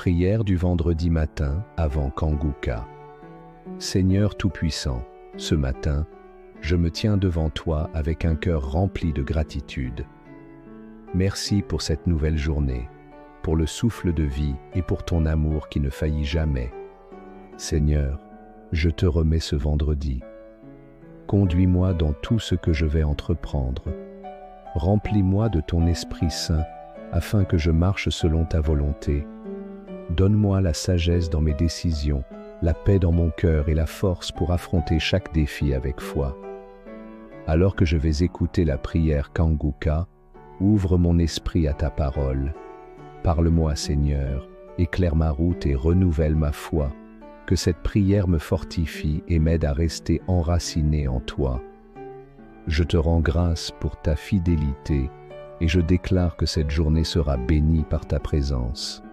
Prière du vendredi matin avant Kanguka. Seigneur Tout-Puissant, ce matin, je me tiens devant toi avec un cœur rempli de gratitude. Merci pour cette nouvelle journée, pour le souffle de vie et pour ton amour qui ne faillit jamais. Seigneur, je te remets ce vendredi. Conduis-moi dans tout ce que je vais entreprendre. Remplis-moi de ton Esprit Saint afin que je marche selon ta volonté. Donne-moi la sagesse dans mes décisions, la paix dans mon cœur et la force pour affronter chaque défi avec foi. Alors que je vais écouter la prière Kanguka, ouvre mon esprit à ta parole. Parle-moi, Seigneur, éclaire ma route et renouvelle ma foi. Que cette prière me fortifie et m'aide à rester enraciné en toi. Je te rends grâce pour ta fidélité et je déclare que cette journée sera bénie par ta présence.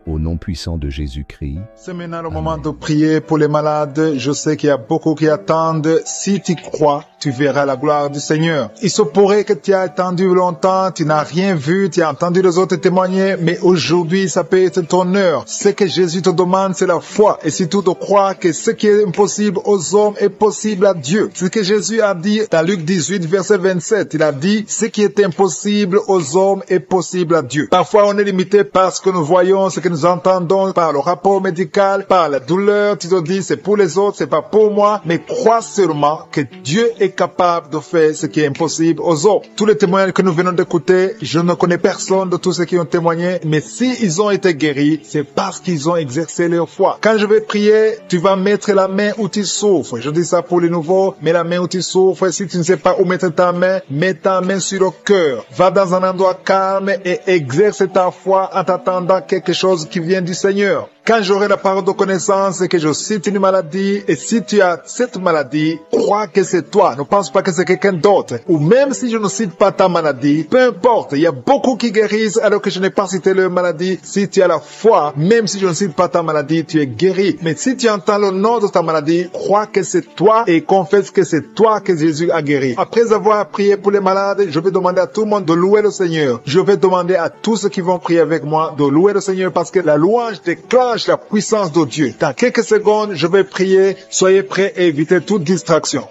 Au nom puissant de Jésus-Christ. C'est maintenant le moment de prier pour les malades. Je sais qu'il y a beaucoup qui attendent. Si tu crois, tu verras la gloire du Seigneur. Il se pourrait que tu aies attendu longtemps, tu n'as rien vu, tu as entendu les autres témoigner, mais aujourd'hui, ça peut être ton heure. Ce que Jésus te demande, c'est la foi. Et si tu te crois que ce qui est impossible aux hommes est possible à Dieu. C'est ce que Jésus a dit dans Luc 18, verset 27. Il a dit, ce qui est impossible aux hommes est possible à Dieu. Parfois, on est limité par ce que nous voyons, ce que nous entendons, par le rapport médical, par la douleur. Tu te dis, c'est pour les autres, c'est pas pour moi. Mais crois seulement que Dieu est capable de faire ce qui est impossible aux autres. Tous les témoignages que nous venons d'écouter, je ne connais personne de tous ceux qui ont témoigné, mais s'ils ont été guéris, c'est parce qu'ils ont exercé leur foi. Quand je vais prier, tu vas mettre la main où tu souffres. Je dis ça pour les nouveaux, mets la main où tu souffres. Si tu ne sais pas où mettre ta main, mets ta main sur le cœur. Va dans un endroit calme et exerce ta foi en t'attendant quelque chose qui vient du Seigneur. Quand j'aurai la parole de connaissance et que je cite une maladie, et si tu as cette maladie, crois que c'est toi. Ne pense pas que c'est quelqu'un d'autre. Ou même si je ne cite pas ta maladie, peu importe. Il y a beaucoup qui guérissent alors que je n'ai pas cité leur maladie. Si tu as la foi, même si je ne cite pas ta maladie, tu es guéri. Mais si tu entends le nom de ta maladie, crois que c'est toi et confesse que c'est toi que Jésus a guéri. Après avoir prié pour les malades, je vais demander à tout le monde de louer le Seigneur. Je vais demander à tous ceux qui vont prier avec moi de louer le Seigneur parce que la louange déclenche la puissance de Dieu. Dans quelques secondes, je vais prier. Soyez prêts et évitez toute distraction.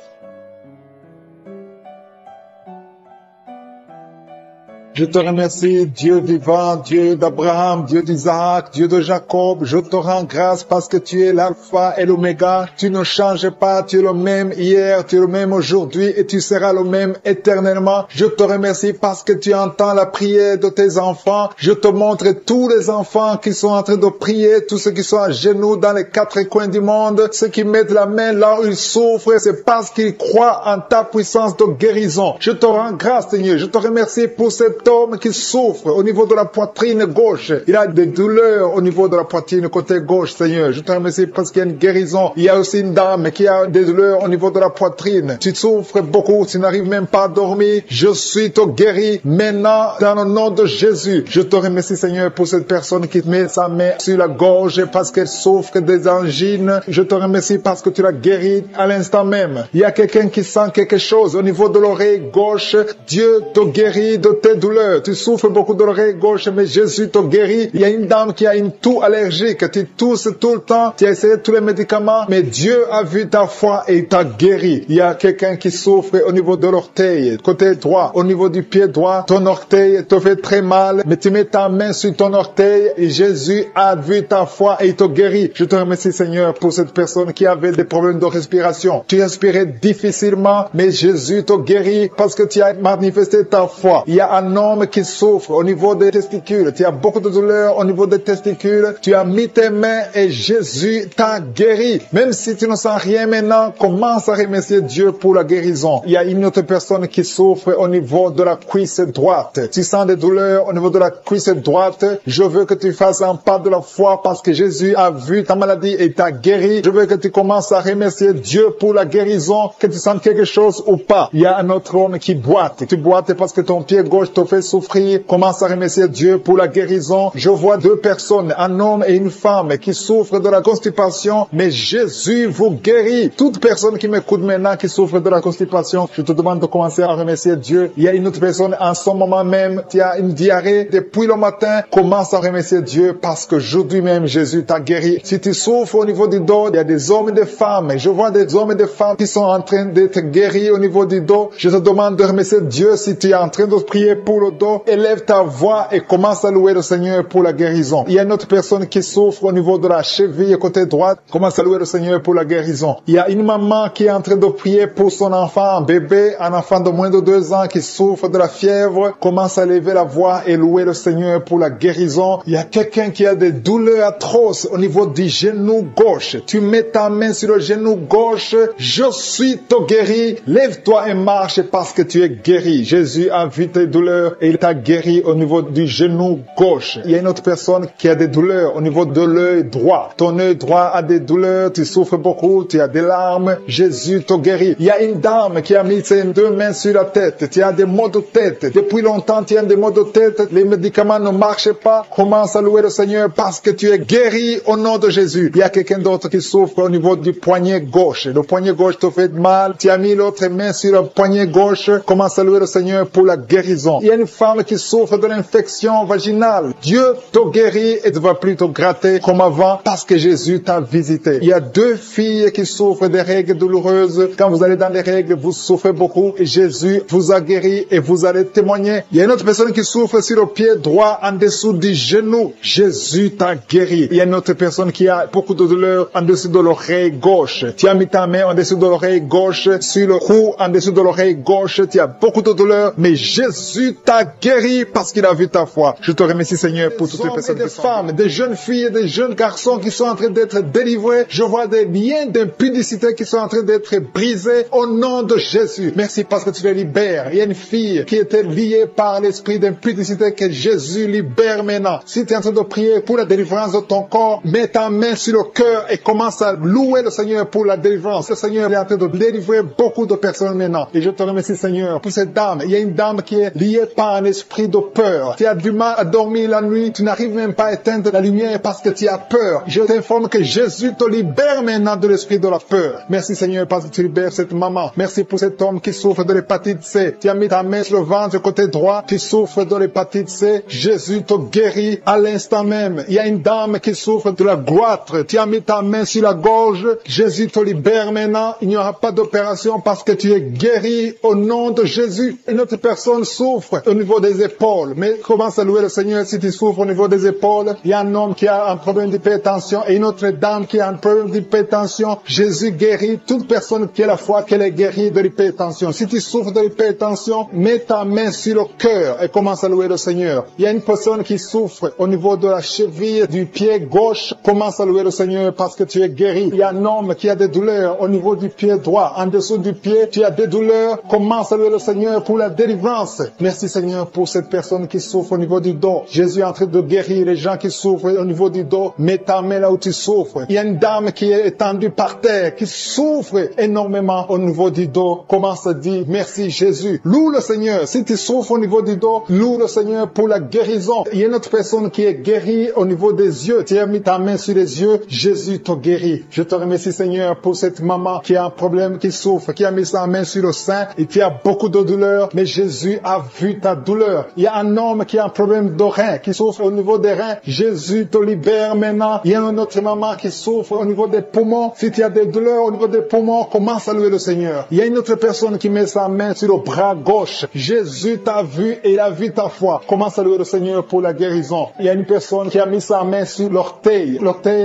Je te remercie, Dieu vivant, Dieu d'Abraham, Dieu d'Isaac, Dieu de Jacob. Je te rends grâce parce que tu es l'alpha et l'oméga. Tu ne changes pas, tu es le même hier, tu es le même aujourd'hui et tu seras le même éternellement. Je te remercie parce que tu entends la prière de tes enfants. Je te montre tous les enfants qui sont en train de prier, tous ceux qui sont à genoux dans les quatre coins du monde, ceux qui mettent la main là où ils souffrent, c'est parce qu'ils croient en ta puissance de guérison. Je te rends grâce, Seigneur. Je te remercie pour cet homme qui souffre au niveau de la poitrine gauche. Il a des douleurs au niveau de la poitrine côté gauche, Seigneur. Je te remercie parce qu'il y a une guérison. Il y a aussi une dame qui a des douleurs au niveau de la poitrine. Tu souffres beaucoup, tu n'arrives même pas à dormir. Je suis te guéri maintenant dans le nom de Jésus. Je te remercie, Seigneur, pour cette personne qui met sa main sur la gorge parce qu'elle souffre des angines. Je te remercie parce que tu l'as guéri à l'instant même. Il y a quelqu'un qui sent quelque chose au niveau de l'oreille gauche. Dieu te guérit de tes douleurs. Tu souffres beaucoup de l'oreille gauche, mais Jésus te guérit. Il y a une dame qui a une toux allergique. Tu tousses tout le temps. Tu as essayé tous les médicaments, mais Dieu a vu ta foi et il t'a guéri. Il y a quelqu'un qui souffre au niveau de l'orteil, côté droit, au niveau du pied droit. Ton orteil te fait très mal, mais tu mets ta main sur ton orteil et Jésus a vu ta foi et il te guérit. Je te remercie, Seigneur, pour cette personne qui avait des problèmes de respiration. Tu respirais difficilement, mais Jésus te guérit parce que tu as manifesté ta foi. Il y a un homme qui souffre au niveau des testicules. Tu as beaucoup de douleurs au niveau des testicules. Tu as mis tes mains et Jésus t'a guéri. Même si tu ne sens rien maintenant, commence à remercier Dieu pour la guérison. Il y a une autre personne qui souffre au niveau de la cuisse droite. Tu sens des douleurs au niveau de la cuisse droite. Je veux que tu fasses un pas de la foi parce que Jésus a vu ta maladie et t'a guéri. Je veux que tu commences à remercier Dieu pour la guérison, que tu sens quelque chose ou pas. Il y a un autre homme qui boite. Tu boites parce que ton pied gauche te fait souffrir. Commence à remercier Dieu pour la guérison. Je vois deux personnes, un homme et une femme qui souffrent de la constipation, mais Jésus vous guérit. Toute personne qui m'écoute maintenant qui souffre de la constipation, je te demande de commencer à remercier Dieu. Il y a une autre personne en ce moment même qui a une diarrhée depuis le matin. Commence à remercier Dieu parce que aujourd'hui même Jésus t'a guéri. Si tu souffres au niveau du dos, il y a des hommes et des femmes. Je vois des hommes et des femmes qui sont en train d'être guéris au niveau du dos. Je te demande de remercier Dieu si tu es en train de prier pour le dos. Élève ta voix et commence à louer le Seigneur pour la guérison. Il y a une autre personne qui souffre au niveau de la cheville côté droite. Commence à louer le Seigneur pour la guérison. Il y a une maman qui est en train de prier pour son enfant, un bébé, un enfant de moins de 2 ans qui souffre de la fièvre. Commence à lever la voix et louer le Seigneur pour la guérison. Il y a quelqu'un qui a des douleurs atroces au niveau du genou gauche. Tu mets ta main sur le genou gauche. Je suis te guéri. Lève-toi et marche parce que tu es guéri. Jésus a vu tes douleurs et il t'a guéri au niveau du genou gauche. Il y a une autre personne qui a des douleurs au niveau de l'œil droit. Ton œil droit a des douleurs, tu souffres beaucoup, tu as des larmes. Jésus te guérit. Il y a une dame qui a mis ses 2 mains sur la tête. Tu as des maux de tête. Depuis longtemps, tu as des maux de tête. Les médicaments ne marchent pas. Commence à louer le Seigneur parce que tu es guéri au nom de Jésus. Il y a quelqu'un d'autre qui souffre au niveau du poignet gauche. Le poignet gauche te fait mal. Tu as mis l'autre main sur le poignet gauche. Commence à louer le Seigneur pour la guérison. Il y a une femme qui souffre de l'infection vaginale. Dieu te guérit et ne va plus te gratter comme avant parce que Jésus t'a visité. Il y a 2 filles qui souffrent des règles douloureuses. Quand vous allez dans les règles, vous souffrez beaucoup. Et Jésus vous a guéri et vous allez témoigner. Il y a une autre personne qui souffre sur le pied droit en dessous du genou. Jésus t'a guéri. Il y a une autre personne qui a beaucoup de douleur en dessous de l'oreille gauche. Tu as mis ta main en dessous de l'oreille gauche, sur le cou en dessous de l'oreille gauche. Tu as beaucoup de douleur, mais Jésus t'a guéri parce qu'il a vu ta foi. Je te remercie Seigneur pour toutes les personnes, des femmes, des jeunes filles, des jeunes garçons qui sont en train d'être délivrés. Je vois des liens d'impudicité qui sont en train d'être brisés au nom de Jésus. Merci parce que tu les libères. Il y a une fille qui était liée par l'esprit d'impudicité que Jésus libère maintenant. Si tu es en train de prier pour la délivrance de ton corps, mets ta main sur le cœur et commence à louer le Seigneur pour la délivrance. Le Seigneur est en train de délivrer beaucoup de personnes maintenant. Et je te remercie Seigneur pour cette dame. Il y a une dame qui est liée par un esprit de peur. Tu as du mal à dormir la nuit. Tu n'arrives même pas à éteindre la lumière parce que tu as peur. Je t'informe que Jésus te libère maintenant de l'esprit de la peur. Merci Seigneur parce que tu libères cette maman. Merci pour cet homme qui souffre de l'hépatite C. Tu as mis ta main sur le ventre côté droit. Tu souffres de l'hépatite C. Jésus te guérit à l'instant même. Il y a une dame qui souffre de la goitre. Tu as mis ta main sur la gorge. Jésus te libère maintenant. Il n'y aura pas d'opération parce que tu es guéri au nom de Jésus. Une autre personne souffre au niveau des épaules. Mais commence à louer le Seigneur si tu souffres au niveau des épaules. Il y a un homme qui a un problème d'hypertension et une autre dame qui a un problème d'hypertension. Jésus guérit toute personne qui a la foi qu'elle est guérie de l'hypertension. Si tu souffres de l'hypertension, mets ta main sur le cœur et commence à louer le Seigneur. Il y a une personne qui souffre au niveau de la cheville du pied gauche. Commence à louer le Seigneur parce que tu es guéri. Il y a un homme qui a des douleurs au niveau du pied droit. En dessous du pied, tu as des douleurs. Commence à louer le Seigneur pour la délivrance. Merci Seigneur pour cette personne qui souffre au niveau du dos. Jésus est en train de guérir les gens qui souffrent au niveau du dos. Mets ta main là où tu souffres. Il y a une dame qui est étendue par terre, qui souffre énormément au niveau du dos. Commence à dire merci Jésus. Loue le Seigneur. Si tu souffres au niveau du dos, loue le Seigneur pour la guérison. Il y a une autre personne qui est guérie au niveau des yeux. Tu as mis ta main sur les yeux. Jésus te guérit. Je te remercie Seigneur pour cette maman qui a un problème, qui souffre, qui a mis sa main sur le sein et qui a beaucoup de douleur. Mais Jésus a vu ta douleur. Il y a un homme qui a un problème de rein, qui souffre au niveau des reins. Jésus te libère maintenant. Il y a une autre maman qui souffre au niveau des poumons. Si tu as des douleurs au niveau des poumons, commence à louer le Seigneur. Il y a une autre personne qui met sa main sur le bras gauche. Jésus t'a vu et il a vu ta foi. Commence à louer le Seigneur pour la guérison. Il y a une personne qui a mis sa main sur l'orteil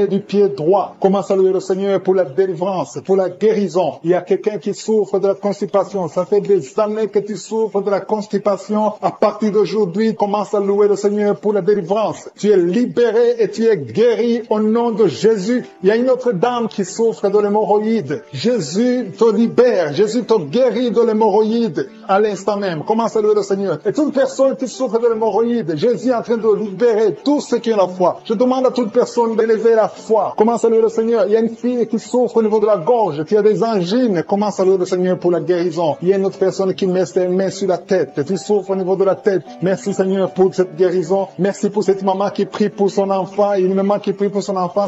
du pied droit. Commence à louer le Seigneur pour la délivrance, pour la guérison. Il y a quelqu'un qui souffre de la constipation. Ça fait des années que tu souffres de la constipation. À partir d'aujourd'hui, commence à louer le Seigneur pour la délivrance. Tu es libéré et tu es guéri au nom de Jésus. Il y a une autre dame qui souffre de l'hémorroïde. Jésus te libère. Jésus te guérit de l'hémorroïde. à l'instant même. Commence à louer le Seigneur. Et toute personne qui souffre de l'hémorroïde, Jésus est en train de libérer tous ceux qui ont la foi. Je demande à toute personne d'élever la foi. Commence à louer le Seigneur. Il y a une fille qui souffre au niveau de la gorge, qui a des angines. Commence à louer le Seigneur pour la guérison. Il y a une autre personne qui met ses mains sur la tête, qui souffre au niveau de la tête. Merci Seigneur pour cette guérison. Merci pour cette maman qui prie pour son enfant. Il y a une maman qui prie pour son enfant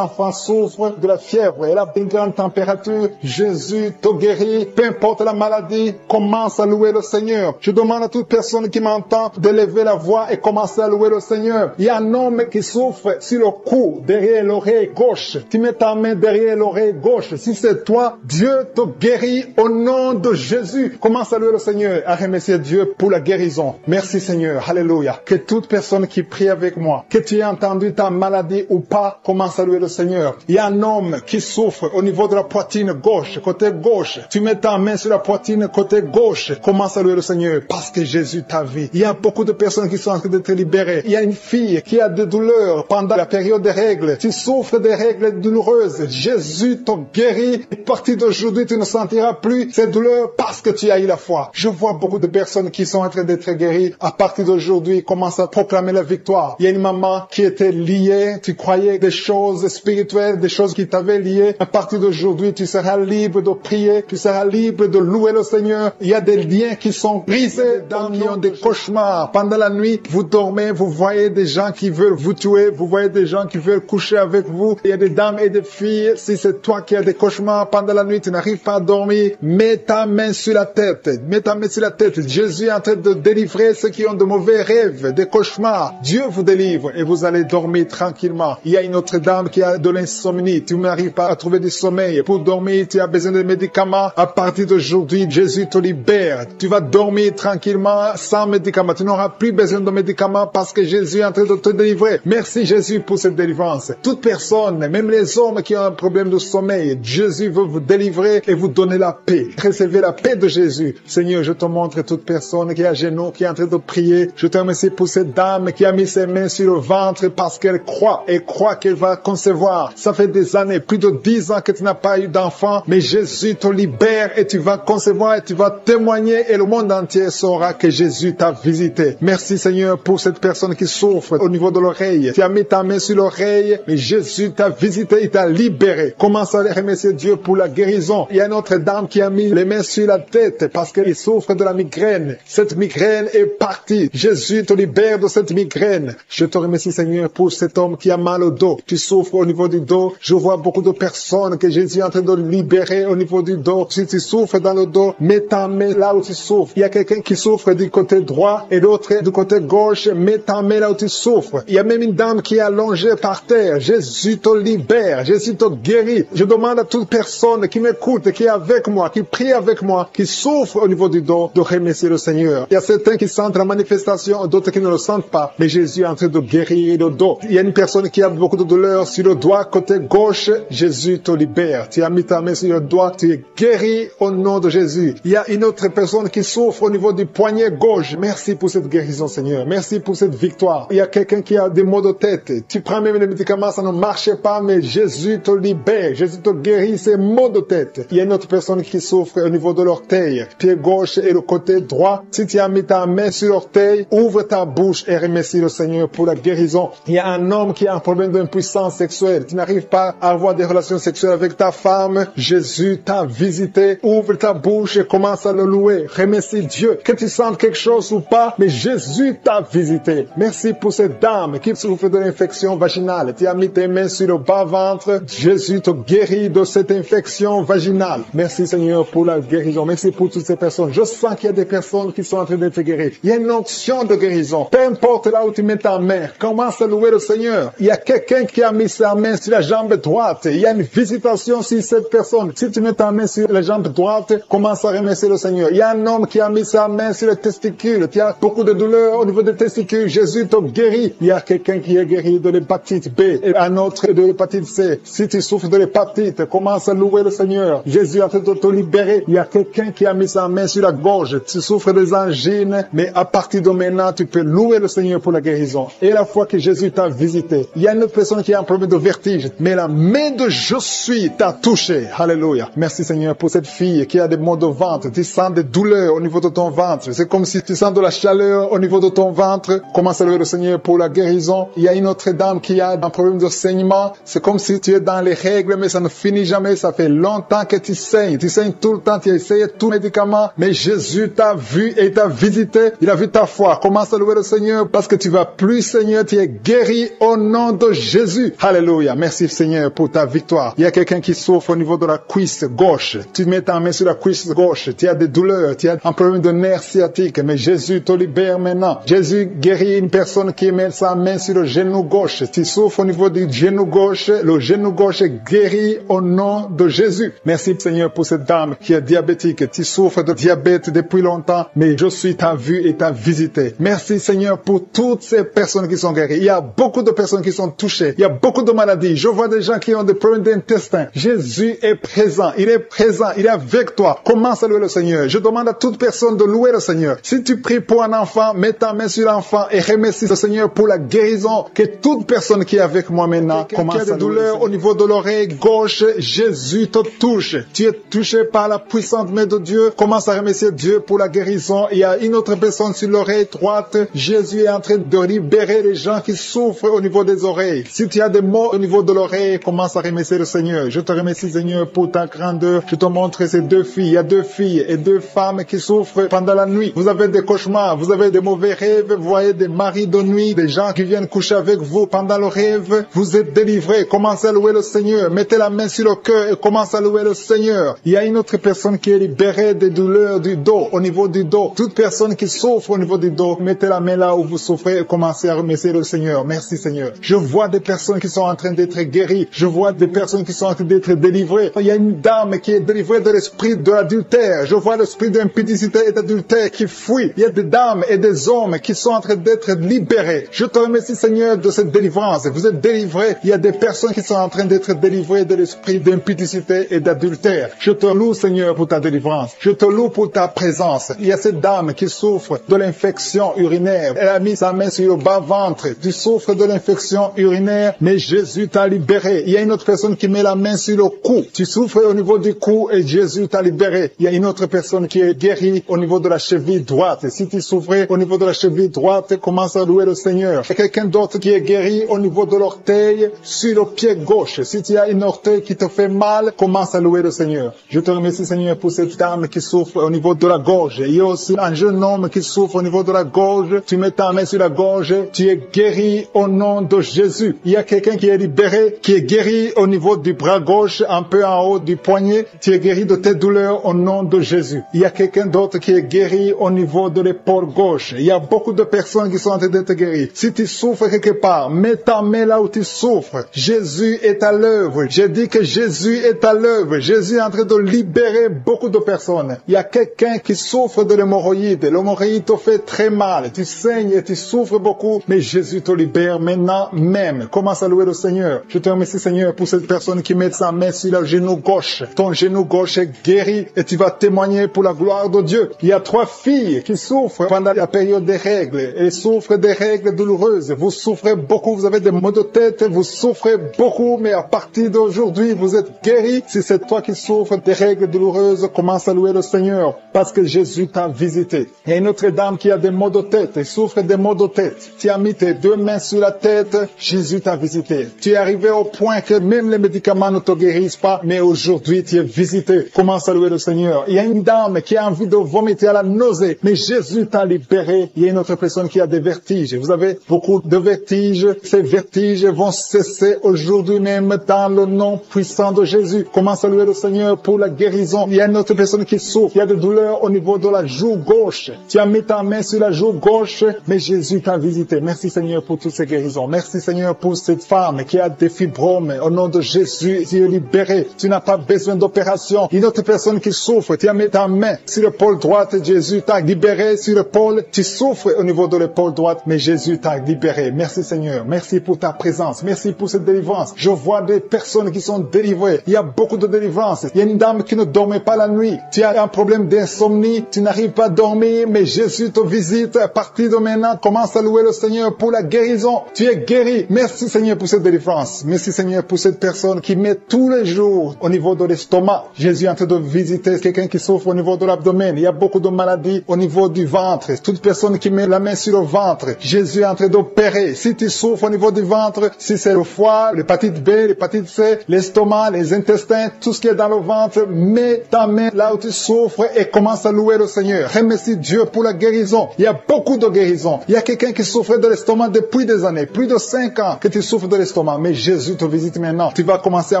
souffre de la fièvre. Elle a une grande température. Jésus te guérit. Peu importe la maladie, commence à louer le Seigneur. Je demande à toute personne qui m'entend d'élever la voix et commencer à louer le Seigneur. Il y a un homme qui souffre sur le cou, derrière l'oreille gauche. Tu mets ta main derrière l'oreille gauche. Si c'est toi, Dieu te guérit au nom de Jésus. Commence à louer le Seigneur, à remercier Dieu pour la guérison. Merci Seigneur. Alléluia. Que toute personne qui prie avec moi, que tu aies entendu ta maladie ou pas, commence à louer le Seigneur. Il y a un homme qui souffre au niveau de la poitrine gauche, côté gauche. Tu mets ta main sur la poitrine côté gauche. Commence à louer le Seigneur parce que Jésus t'a vu. Il y a beaucoup de personnes qui sont en train d'être libérées. Il y a une fille qui a des douleurs pendant la période des règles. Tu souffres des règles douloureuses. Jésus t'a guéri. À partir d'aujourd'hui, tu ne sentiras plus ces douleurs parce que tu as eu la foi. Je vois beaucoup de personnes qui sont en train d'être guéries. À partir d'aujourd'hui, commence à proclamer la victoire. Il y a une maman qui était liée. Tu croyais des choses spirituelles, des choses qui t'avaient lié. À partir d'aujourd'hui, tu seras libre de prier. Tu seras libre de louer le Seigneur. Il y a des liens qui sont brisés, qui ont des cauchemars. Pendant la nuit, vous dormez, vous voyez des gens qui veulent vous tuer. Vous voyez des gens qui veulent coucher avec vous. Il y a des dames et des filles. Si c'est toi qui as des cauchemars pendant la nuit, tu n'arrives pas à dormir, mets ta main sur la tête. Mets ta main sur la tête. Jésus est en train de délivrer ceux qui ont de mauvais rêves, des cauchemars. Dieu vous délivre et vous allez dormir tranquillement. Il y a une autre dame qui a de l'insomnie. Tu n'arrives pas à trouver du sommeil. Pour dormir, tu as besoin de médicaments. À partir d'aujourd'hui, Jésus te libère. Tu vas dormir tranquillement sans médicaments. Tu n'auras plus besoin de médicaments parce que Jésus est en train de te délivrer. Merci Jésus pour cette délivrance. Toute personne, même les hommes qui ont un problème de sommeil, Jésus veut vous délivrer et vous donner la paix. Recevez la paix de Jésus. Seigneur, je te montre toute personne qui est à genoux, qui est en train de prier. Je te remercie pour cette dame qui a mis ses mains sur le ventre parce qu'elle croit et croit qu'elle va concevoir. Ça fait des années, plus de 10 ans que tu n'as pas eu d'enfant, mais Jésus te libère et tu vas concevoir et tu vas témoigner et le monde entier saura que Jésus t'a visité. Merci Seigneur pour cette personne qui souffre au niveau de l'oreille. Tu as mis ta main sur l'oreille, mais Jésus t'a visité, il t'a libéré. Commence à remercier Dieu pour la guérison. Il y a une autre dame qui a mis les mains sur la tête parce qu'elle souffre de la migraine. Cette migraine est partie. Jésus te libère de cette migraine. Je te remercie Seigneur pour cet homme qui a mal au dos. Tu souffres au niveau du dos. Je vois beaucoup de personnes que Jésus est en train de libérer au niveau du dos. Si tu souffres dans le dos, mets ta main là où tu souffres. Il y a quelqu'un qui souffre du côté droit et l'autre du côté gauche. Mets ta main là où tu souffres. Il y a même une dame qui est allongée par terre. Jésus te libère. Jésus te guérit. Je demande à toute personne qui m'écoute, qui est avec moi, qui prie avec moi, qui souffre au niveau du dos, de remercier le Seigneur. Il y a certains qui sentent la manifestation, d'autres qui ne le sentent pas. Mais Jésus est en train de guérir le dos. Il y a une personne qui a beaucoup de douleur sur le doigt, côté gauche. Jésus te libère. Tu as mis ta main sur le doigt, tu es guéri au nom de Jésus. Il y a une autre personne qui souffre au niveau du poignet gauche. Merci pour cette guérison, Seigneur. Merci pour cette victoire. Il y a quelqu'un qui a des maux de tête. Tu prends même les médicaments, ça ne marche pas, mais Jésus te libère. Jésus te guérit ces maux de tête. Il y a une autre personne qui souffre au niveau de l'orteil, pied gauche et le côté droit. Si tu as mis ta main sur l'orteil, ouvre ta bouche et remercie le Seigneur pour la guérison. Il y a un homme qui a un problème d'impuissance sexuelle. Tu n'arrives pas à avoir des relations sexuelles avec ta femme. Jésus t'a visité. Ouvre ta bouche et commence à le louer. Remercie Dieu. Que tu sentes quelque chose ou pas, mais Jésus t'a visité. Merci pour cette dame qui souffre de l'infection vaginale. Tu as mis tes mains sur le bas-ventre. Jésus te guérit de cette infection vaginale. Merci Seigneur pour la guérison. Merci pour toutes ces personnes. Je sens qu'il y a des personnes qui sont en train d'être guéries. Il y a une onction de guérison. Peu importe là où tu mets ta main, commence à louer le Seigneur. Il y a quelqu'un qui a mis sa main sur la jambe droite. Il y a une visitation sur cette personne. Si tu mets ta main sur la jambe droite, commence à remercier le Seigneur. Il y a un homme qui a mis sa main sur le testicule. Tu as beaucoup de douleurs au niveau des testicules. Jésus te guérit. Il y a quelqu'un qui est guéri de l'hépatite B et un autre de l'hépatite C. Si tu souffres de l'hépatite, commence à louer le Seigneur. Jésus est en train de te libérer. Il y a quelqu'un qui a mis sa main sur la gorge. Tu souffres des angines, mais à partir de maintenant, tu peux louer le Seigneur pour la guérison. Et la fois que Jésus t'a visité, il y a une autre personne qui a un problème de vertige, mais la main de Je suis t'a touché. Alléluia. Merci Seigneur pour cette fille qui a des maux de ventre. Tu sens des douleurs douleurs au niveau de ton ventre. C'est comme si tu sens de la chaleur au niveau de ton ventre. Commence à louer le Seigneur pour la guérison. Il y a une autre dame qui a un problème de saignement. C'est comme si tu es dans les règles, mais ça ne finit jamais. Ça fait longtemps que tu saignes. Tu saignes tout le temps. Tu as essayé tout médicament. Mais Jésus t'a vu et t'a visité. Il a vu ta foi. Commence à louer le Seigneur parce que tu vas plus saigner. Tu es guéri au nom de Jésus. Alléluia. Merci Seigneur pour ta victoire. Il y a quelqu'un qui souffre au niveau de la cuisse gauche. Tu mets ta main sur la cuisse gauche. Tu as des douleurs. Tu as un problème de nerf sciatique. Mais Jésus te libère maintenant. Jésus guérit une personne qui met sa main sur le genou gauche. Tu souffres au niveau du genou gauche. Le genou gauche est guéri au nom de Jésus. Merci Seigneur pour cette dame qui est diabétique. Tu souffres de diabète depuis longtemps. Mais je suis ta vue et ta visité. Merci Seigneur pour toutes ces personnes qui sont guéries. Il y a beaucoup de personnes qui sont touchées. Il y a beaucoup de maladies. Je vois des gens qui ont des problèmes d'intestin. Jésus est présent. Il est présent. Il est avec toi. Commence à louer le Seigneur. Je demande à toute personne de louer le Seigneur. Si tu pries pour un enfant, mets ta main sur l'enfant et remercie le Seigneur pour la guérison. Que toute personne qui est avec moi maintenant commence à louer. Douleur au niveau de l'oreille gauche, Jésus te touche. Tu es touché par la puissante main de Dieu. Commence à remercier Dieu pour la guérison. Il y a une autre personne sur l'oreille droite. Jésus est en train de libérer les gens qui souffrent au niveau des oreilles. Si tu as des maux au niveau de l'oreille, commence à remercier le Seigneur. Je te remercie Seigneur pour ta grandeur. Je te montre ces deux filles. Il y a deux filles et deux femmes qui souffrent pendant la nuit. Vous avez des cauchemars, vous avez des mauvais rêves, vous voyez des maris de nuit, des gens qui viennent coucher avec vous pendant le rêve. Vous êtes délivrés. Commencez à louer le Seigneur. Mettez la main sur le cœur et commencez à louer le Seigneur. Il y a une autre personne qui est libérée des douleurs du dos, au niveau du dos. Toute personne qui souffre au niveau du dos, mettez la main là où vous souffrez et commencez à remercier le Seigneur. Merci Seigneur. Je vois des personnes qui sont en train d'être guéries. Je vois des personnes qui sont en train d'être délivrées. Il y a une dame qui est délivrée de l'esprit de l'adultère. Je vois l'esprit d'impudicité et d'adultère qui fuit. Il y a des dames et des hommes qui sont en train d'être libérés. Je te remercie Seigneur de cette délivrance. Vous êtes délivrés. Il y a des personnes qui sont en train d'être délivrées de l'esprit d'impudicité et d'adultère. Je te loue Seigneur pour ta délivrance. Je te loue pour ta présence. Il y a cette dame qui souffre de l'infection urinaire. Elle a mis sa main sur le bas-ventre. Tu souffres de l'infection urinaire, mais Jésus t'a libéré. Il y a une autre personne qui met la main sur le cou. Tu souffres au niveau du cou et Jésus t'a libéré. Il y a une autre personne qui est guérie au niveau de la cheville droite. Si tu souffrais au niveau de la cheville droite, commence à louer le Seigneur. Il y a quelqu'un d'autre qui est guéri au niveau de l'orteil sur le pied gauche. Si tu as une orteil qui te fait mal, commence à louer le Seigneur. Je te remercie Seigneur pour cette dame qui souffre au niveau de la gorge. Il y a aussi un jeune homme qui souffre au niveau de la gorge. Tu mets ta main sur la gorge. Tu es guéri au nom de Jésus. Il y a quelqu'un qui est libéré, qui est guéri au niveau du bras gauche, un peu en haut du poignet. Tu es guéri de tes douleurs au nom de Jésus. Il y a quelqu'un d'autre qui est guéri au niveau de l'épaule gauche. Il y a beaucoup de personnes qui sont en train d'être guéries. Si tu souffres quelque part, mets ta main là où tu souffres. Jésus est à l'œuvre. J'ai dit que Jésus est à l'œuvre. Jésus est en train de libérer beaucoup de personnes. Il y a quelqu'un qui souffre de l'hémorroïde. L'hémorroïde te fait très mal. Tu saignes et tu souffres beaucoup, mais Jésus te libère maintenant même. Commence à louer le Seigneur. Je te remercie Seigneur pour cette personne qui met sa main sur le genou gauche. Ton genou gauche est guéri et tu vas témoigner pour la gloire de Dieu. Il y a 3 filles qui souffrent pendant la période des règles et souffrent des règles douloureuses. Vous souffrez beaucoup, vous avez des maux de tête, vous souffrez beaucoup, mais à partir d'aujourd'hui, vous êtes guéris. Si c'est toi qui souffres des règles douloureuses, commence à louer le Seigneur parce que Jésus t'a visité. Il y a une autre dame qui a des maux de tête et souffre des maux de tête. Tu as mis tes 2 mains sur la tête, Jésus t'a visité. Tu es arrivé au point que même les médicaments ne te guérissent pas, mais aujourd'hui tu es visité. Commence à louer le Seigneur. Il y a une dame qui a envie de vomiter à la nausée, mais Jésus t'a libéré. Il y a une autre personne qui a des vertiges. Vous avez beaucoup de vertiges. Ces vertiges vont cesser aujourd'hui même dans le nom puissant de Jésus. Commence à louer le Seigneur pour la guérison. Il y a une autre personne qui souffre. Il y a des douleurs au niveau de la joue gauche. Tu as mis ta main sur la joue gauche, mais Jésus t'a visité. Merci Seigneur pour toutes ces guérisons. Merci Seigneur pour cette femme qui a des fibromes. Au nom de Jésus, tu es libéré. Tu n'as pas besoin d'opération. Une autre personne qui souffre, tu as mis ta main sur l'épaule droite, Jésus t'a libéré sur l'épaule. Tu souffres au niveau de l'épaule droite, mais Jésus t'a libéré. Merci Seigneur. Merci pour ta présence. Merci pour cette délivrance. Je vois des personnes qui sont délivrées. Il y a beaucoup de délivrance. Il y a une dame qui ne dormait pas la nuit. Tu as un problème d'insomnie. Tu n'arrives pas à dormir, mais Jésus te visite. À partir de maintenant, commence à louer le Seigneur pour la guérison. Tu es guéri. Merci Seigneur pour cette délivrance. Merci Seigneur pour cette personne qui met tous les jours au niveau de l'estomac. Jésus est en train de visiter quelqu'un qui souffre au niveau de l'abdomen. Il y a beaucoup de maladies au niveau du ventre. Toute personne qui met la main sur le ventre, Jésus est en train d'opérer. Si tu souffres au niveau du ventre, si c'est le foie, l'hépatite B, l'hépatite C, l'estomac, les intestins, tout ce qui est dans le ventre, mets ta main là où tu souffres et commence à louer le Seigneur. Remercie Dieu pour la guérison. Il y a beaucoup de guérisons. Il y a quelqu'un qui souffrait de l'estomac depuis des années, plus de 5 ans que tu souffres de l'estomac. Mais Jésus te visite maintenant. Tu vas commencer à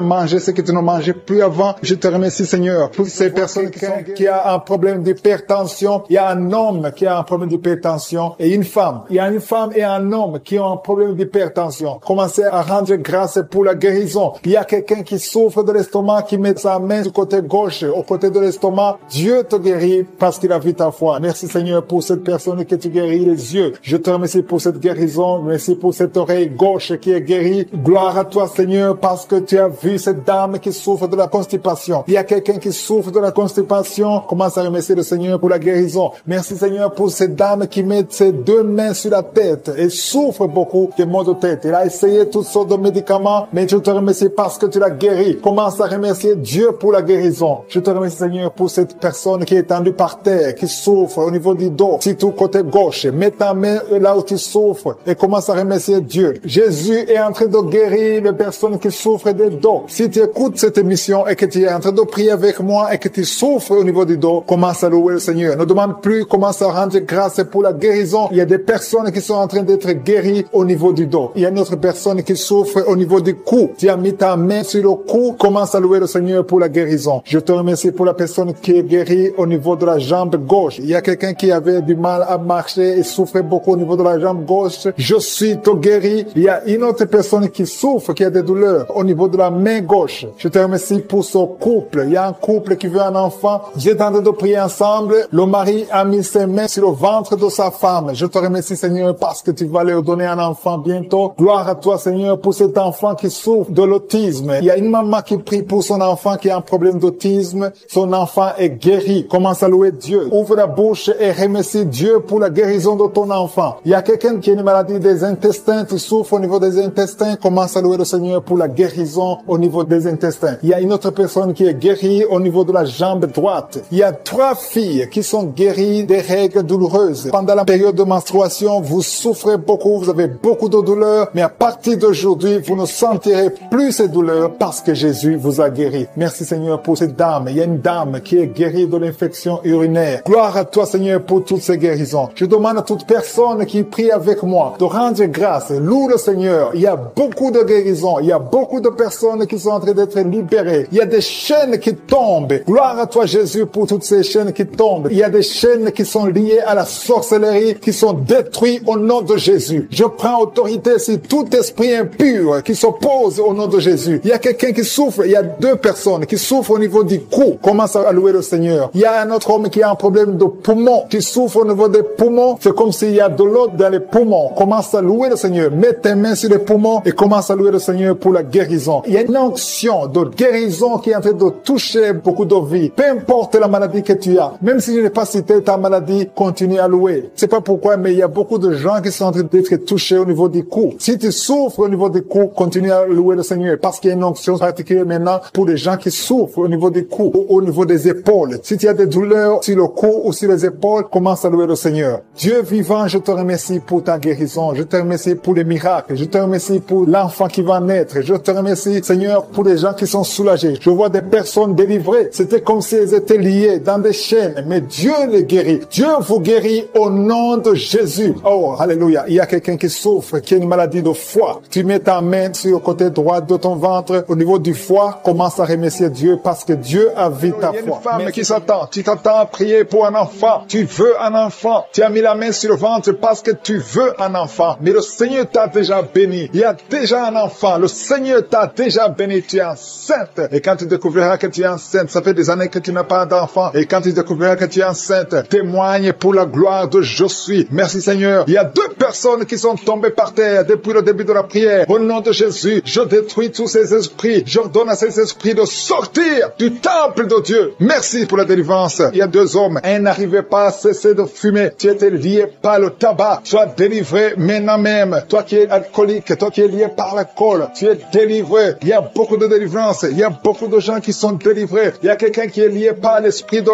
manger ce que tu ne mangeais plus avant. Je te remercie Seigneur pour ces personnes qui ont un problème d'hypertension. Il y a un homme qui a un problème d'hypertension et une femme. Il y a une femme et un homme qui ont un problème d'hypertension. Commencez à rendre grâce pour la guérison. Il y a quelqu'un qui souffre de l'estomac, qui met sa main du côté gauche, au côté de l'estomac. Dieu te guérit parce qu'il a vu ta foi. Merci Seigneur pour cette personne que tu guéris les yeux. Je te remercie pour cette guérison. Merci pour cette oreille gauche qui est guérie. Gloire à toi Seigneur parce que tu as vu cette dame qui souffre de la constipation. Il y a quelqu'un qui souffre de la constipation. Commence à remercier le Seigneur pour la guérison. Merci Seigneur pour cette dame qui met ses 2 mains sur la tête et souffre beaucoup de maux de tête. Elle a essayé toutes sortes de médicaments, mais je te remercie parce que tu l'as guéri. Commence à remercier Dieu pour la guérison. Je te remercie Seigneur pour cette personne qui est étendue par terre, qui souffre au niveau du dos, surtout côté gauche. Mets ta main là où tu souffres et commence à remercier Dieu. Jésus est en train de guérir les personnes qui souffrent des dos. Si tu écoutes cette émission et que tu es en train de prier avec moi et que tu souffres au niveau du dos, commence à louer le Seigneur. Ne demande plus, commence à rendre grâce pour la guérison. Il y a des personnes qui sont en train d'être guéries au niveau du dos. Il y a une autre personne qui souffre au niveau du cou. Tu as mis ta main sur le cou, commence à louer le Seigneur pour la guérison. Je te remercie pour la personne qui est guérie au niveau de la jambe gauche. Il y a quelqu'un qui avait du mal à marcher et souffrait beaucoup au niveau de la jambe gauche. Je suis tout guéri. Il y a une autre personne qui souffre, qui a des douleurs au niveau de la main gauche. Je te remercie pour ce couple. Il y a un couple qui veut un enfant. J'étais en train de prier ensemble. Le mari a mis ses mains sur le ventre de sa femme. Je te remercie Seigneur parce que tu vas leur donner un enfant bientôt. Gloire à toi Seigneur pour cet enfant qui souffre de l'autisme. Il y a une maman qui prie pour son enfant qui a un problème d'autisme. Son enfant est guéri. Commence à louer Dieu. Ouvre la bouche et remercie Dieu pour la guérison de ton enfant. Il y a quelqu'un qui a une maladie des intestins, qui souffre au niveau des intestins. Commence à louer le Seigneur pour la guérison au niveau des intestins. Il y a une autre personne qui est guérie au niveau de la jambe droite. Il y a 3 filles qui sont guéries des règles douloureuses. Pendant la période de menstruation, vous souffrez beaucoup, vous avez beaucoup de douleurs, mais à partir d'aujourd'hui, vous ne sentirez plus ces douleurs parce que Jésus vous a guéri. Merci Seigneur pour cette dame. Il y a une dame qui est guérie de l'infection urinaire. Gloire à toi Seigneur pour toutes ces guérisons. Je demande à toute personne qui prie avec moi de rendre grâce. Loue le Seigneur. Il y a beaucoup de guérisons. Il y a beaucoup de personnes qui sont en train d'être libérées. Il y a des chaînes qui tombent. Gloire à toi Jésus pour toutes ces chaînes qui tombent. Il y a des chaînes qui sont liées à la sorcellerie qui sont détruites au nom de Jésus. Je prends autorité sur tout esprit impur qui s'oppose au nom de Jésus. Il y a quelqu'un qui souffre. Il y a 2 personnes qui souffrent au niveau du cou. Commence à louer le Seigneur. Il y a un autre homme qui a un problème de poumon, qui souffre au niveau des poumons. C'est comme s'il y a de l'eau dans les poumons. Commence à louer le Seigneur. Mets tes mains sur les poumons et commence à louer le Seigneur pour la guérison. Il y a une onction de guérison qui est en train de toucher beaucoup de vies. Peu importe la maladie que tu as. Même si je n'ai pas cité ta maladie, continue à louer. C'est pas pourquoi, mais il y a beaucoup de gens qui sont en train d'être touchés au niveau du cou. Si tu souffres au niveau du cou, continue à louer le Seigneur parce qu'il y a une onction particulière maintenant pour les gens qui souffrent au niveau du cou ou au niveau des épaules. Si tu as des douleurs sur le cou ou sur les épaules, commence à louer le Seigneur. Dieu vivant, je te remercie pour ta guérison. Je te remercie pour les miracles. Je te remercie pour l'enfant qui va naître. Je te remercie, Seigneur, pour les gens qui sont soulagés. Je vois des personnes délivrées. C'était comme si elles étaient liées dans des chaînes, mais Dieu les guérit. Dieu vous guérit au nom de Jésus. Oh, alléluia. Il y a quelqu'un qui souffre, qui a une maladie de foie. Tu mets ta main sur le côté droit de ton ventre, au niveau du foie, commence à remercier Dieu parce que Dieu a vu ta foi. Il y a une femme qui s'attend. Tu t'attends à prier pour un enfant. Tu veux un enfant. Tu as mis la main sur le ventre parce que tu veux un enfant. Mais le Seigneur t'a déjà béni. Il y a déjà un enfant. Le Seigneur t'a déjà béni. Tu es enceinte. Et quand tu découvriras que tu es enceinte, ça fait des années que tu n'as pas d'enfant. Et quand tu découvriras que tu es enceinte, témoigne pour la gloire de Je suis. Merci Seigneur. Il y a 2 personnes qui sont tombées par terre depuis le début de la prière. Au nom de Jésus, je détruis tous ces esprits. J'ordonne à ces esprits de sortir du temple de Dieu. Merci pour la délivrance. Il y a 2 hommes. Un n'arrivait pas à cesser de fumer. Tu étais lié par le tabac. Sois délivré maintenant même. Toi qui es alcoolique, toi qui es lié par l'alcool, tu es délivré. Il y a beaucoup de délivrance. Il y a beaucoup de gens qui sont délivrés. Il y a quelqu'un qui est lié par l'esprit de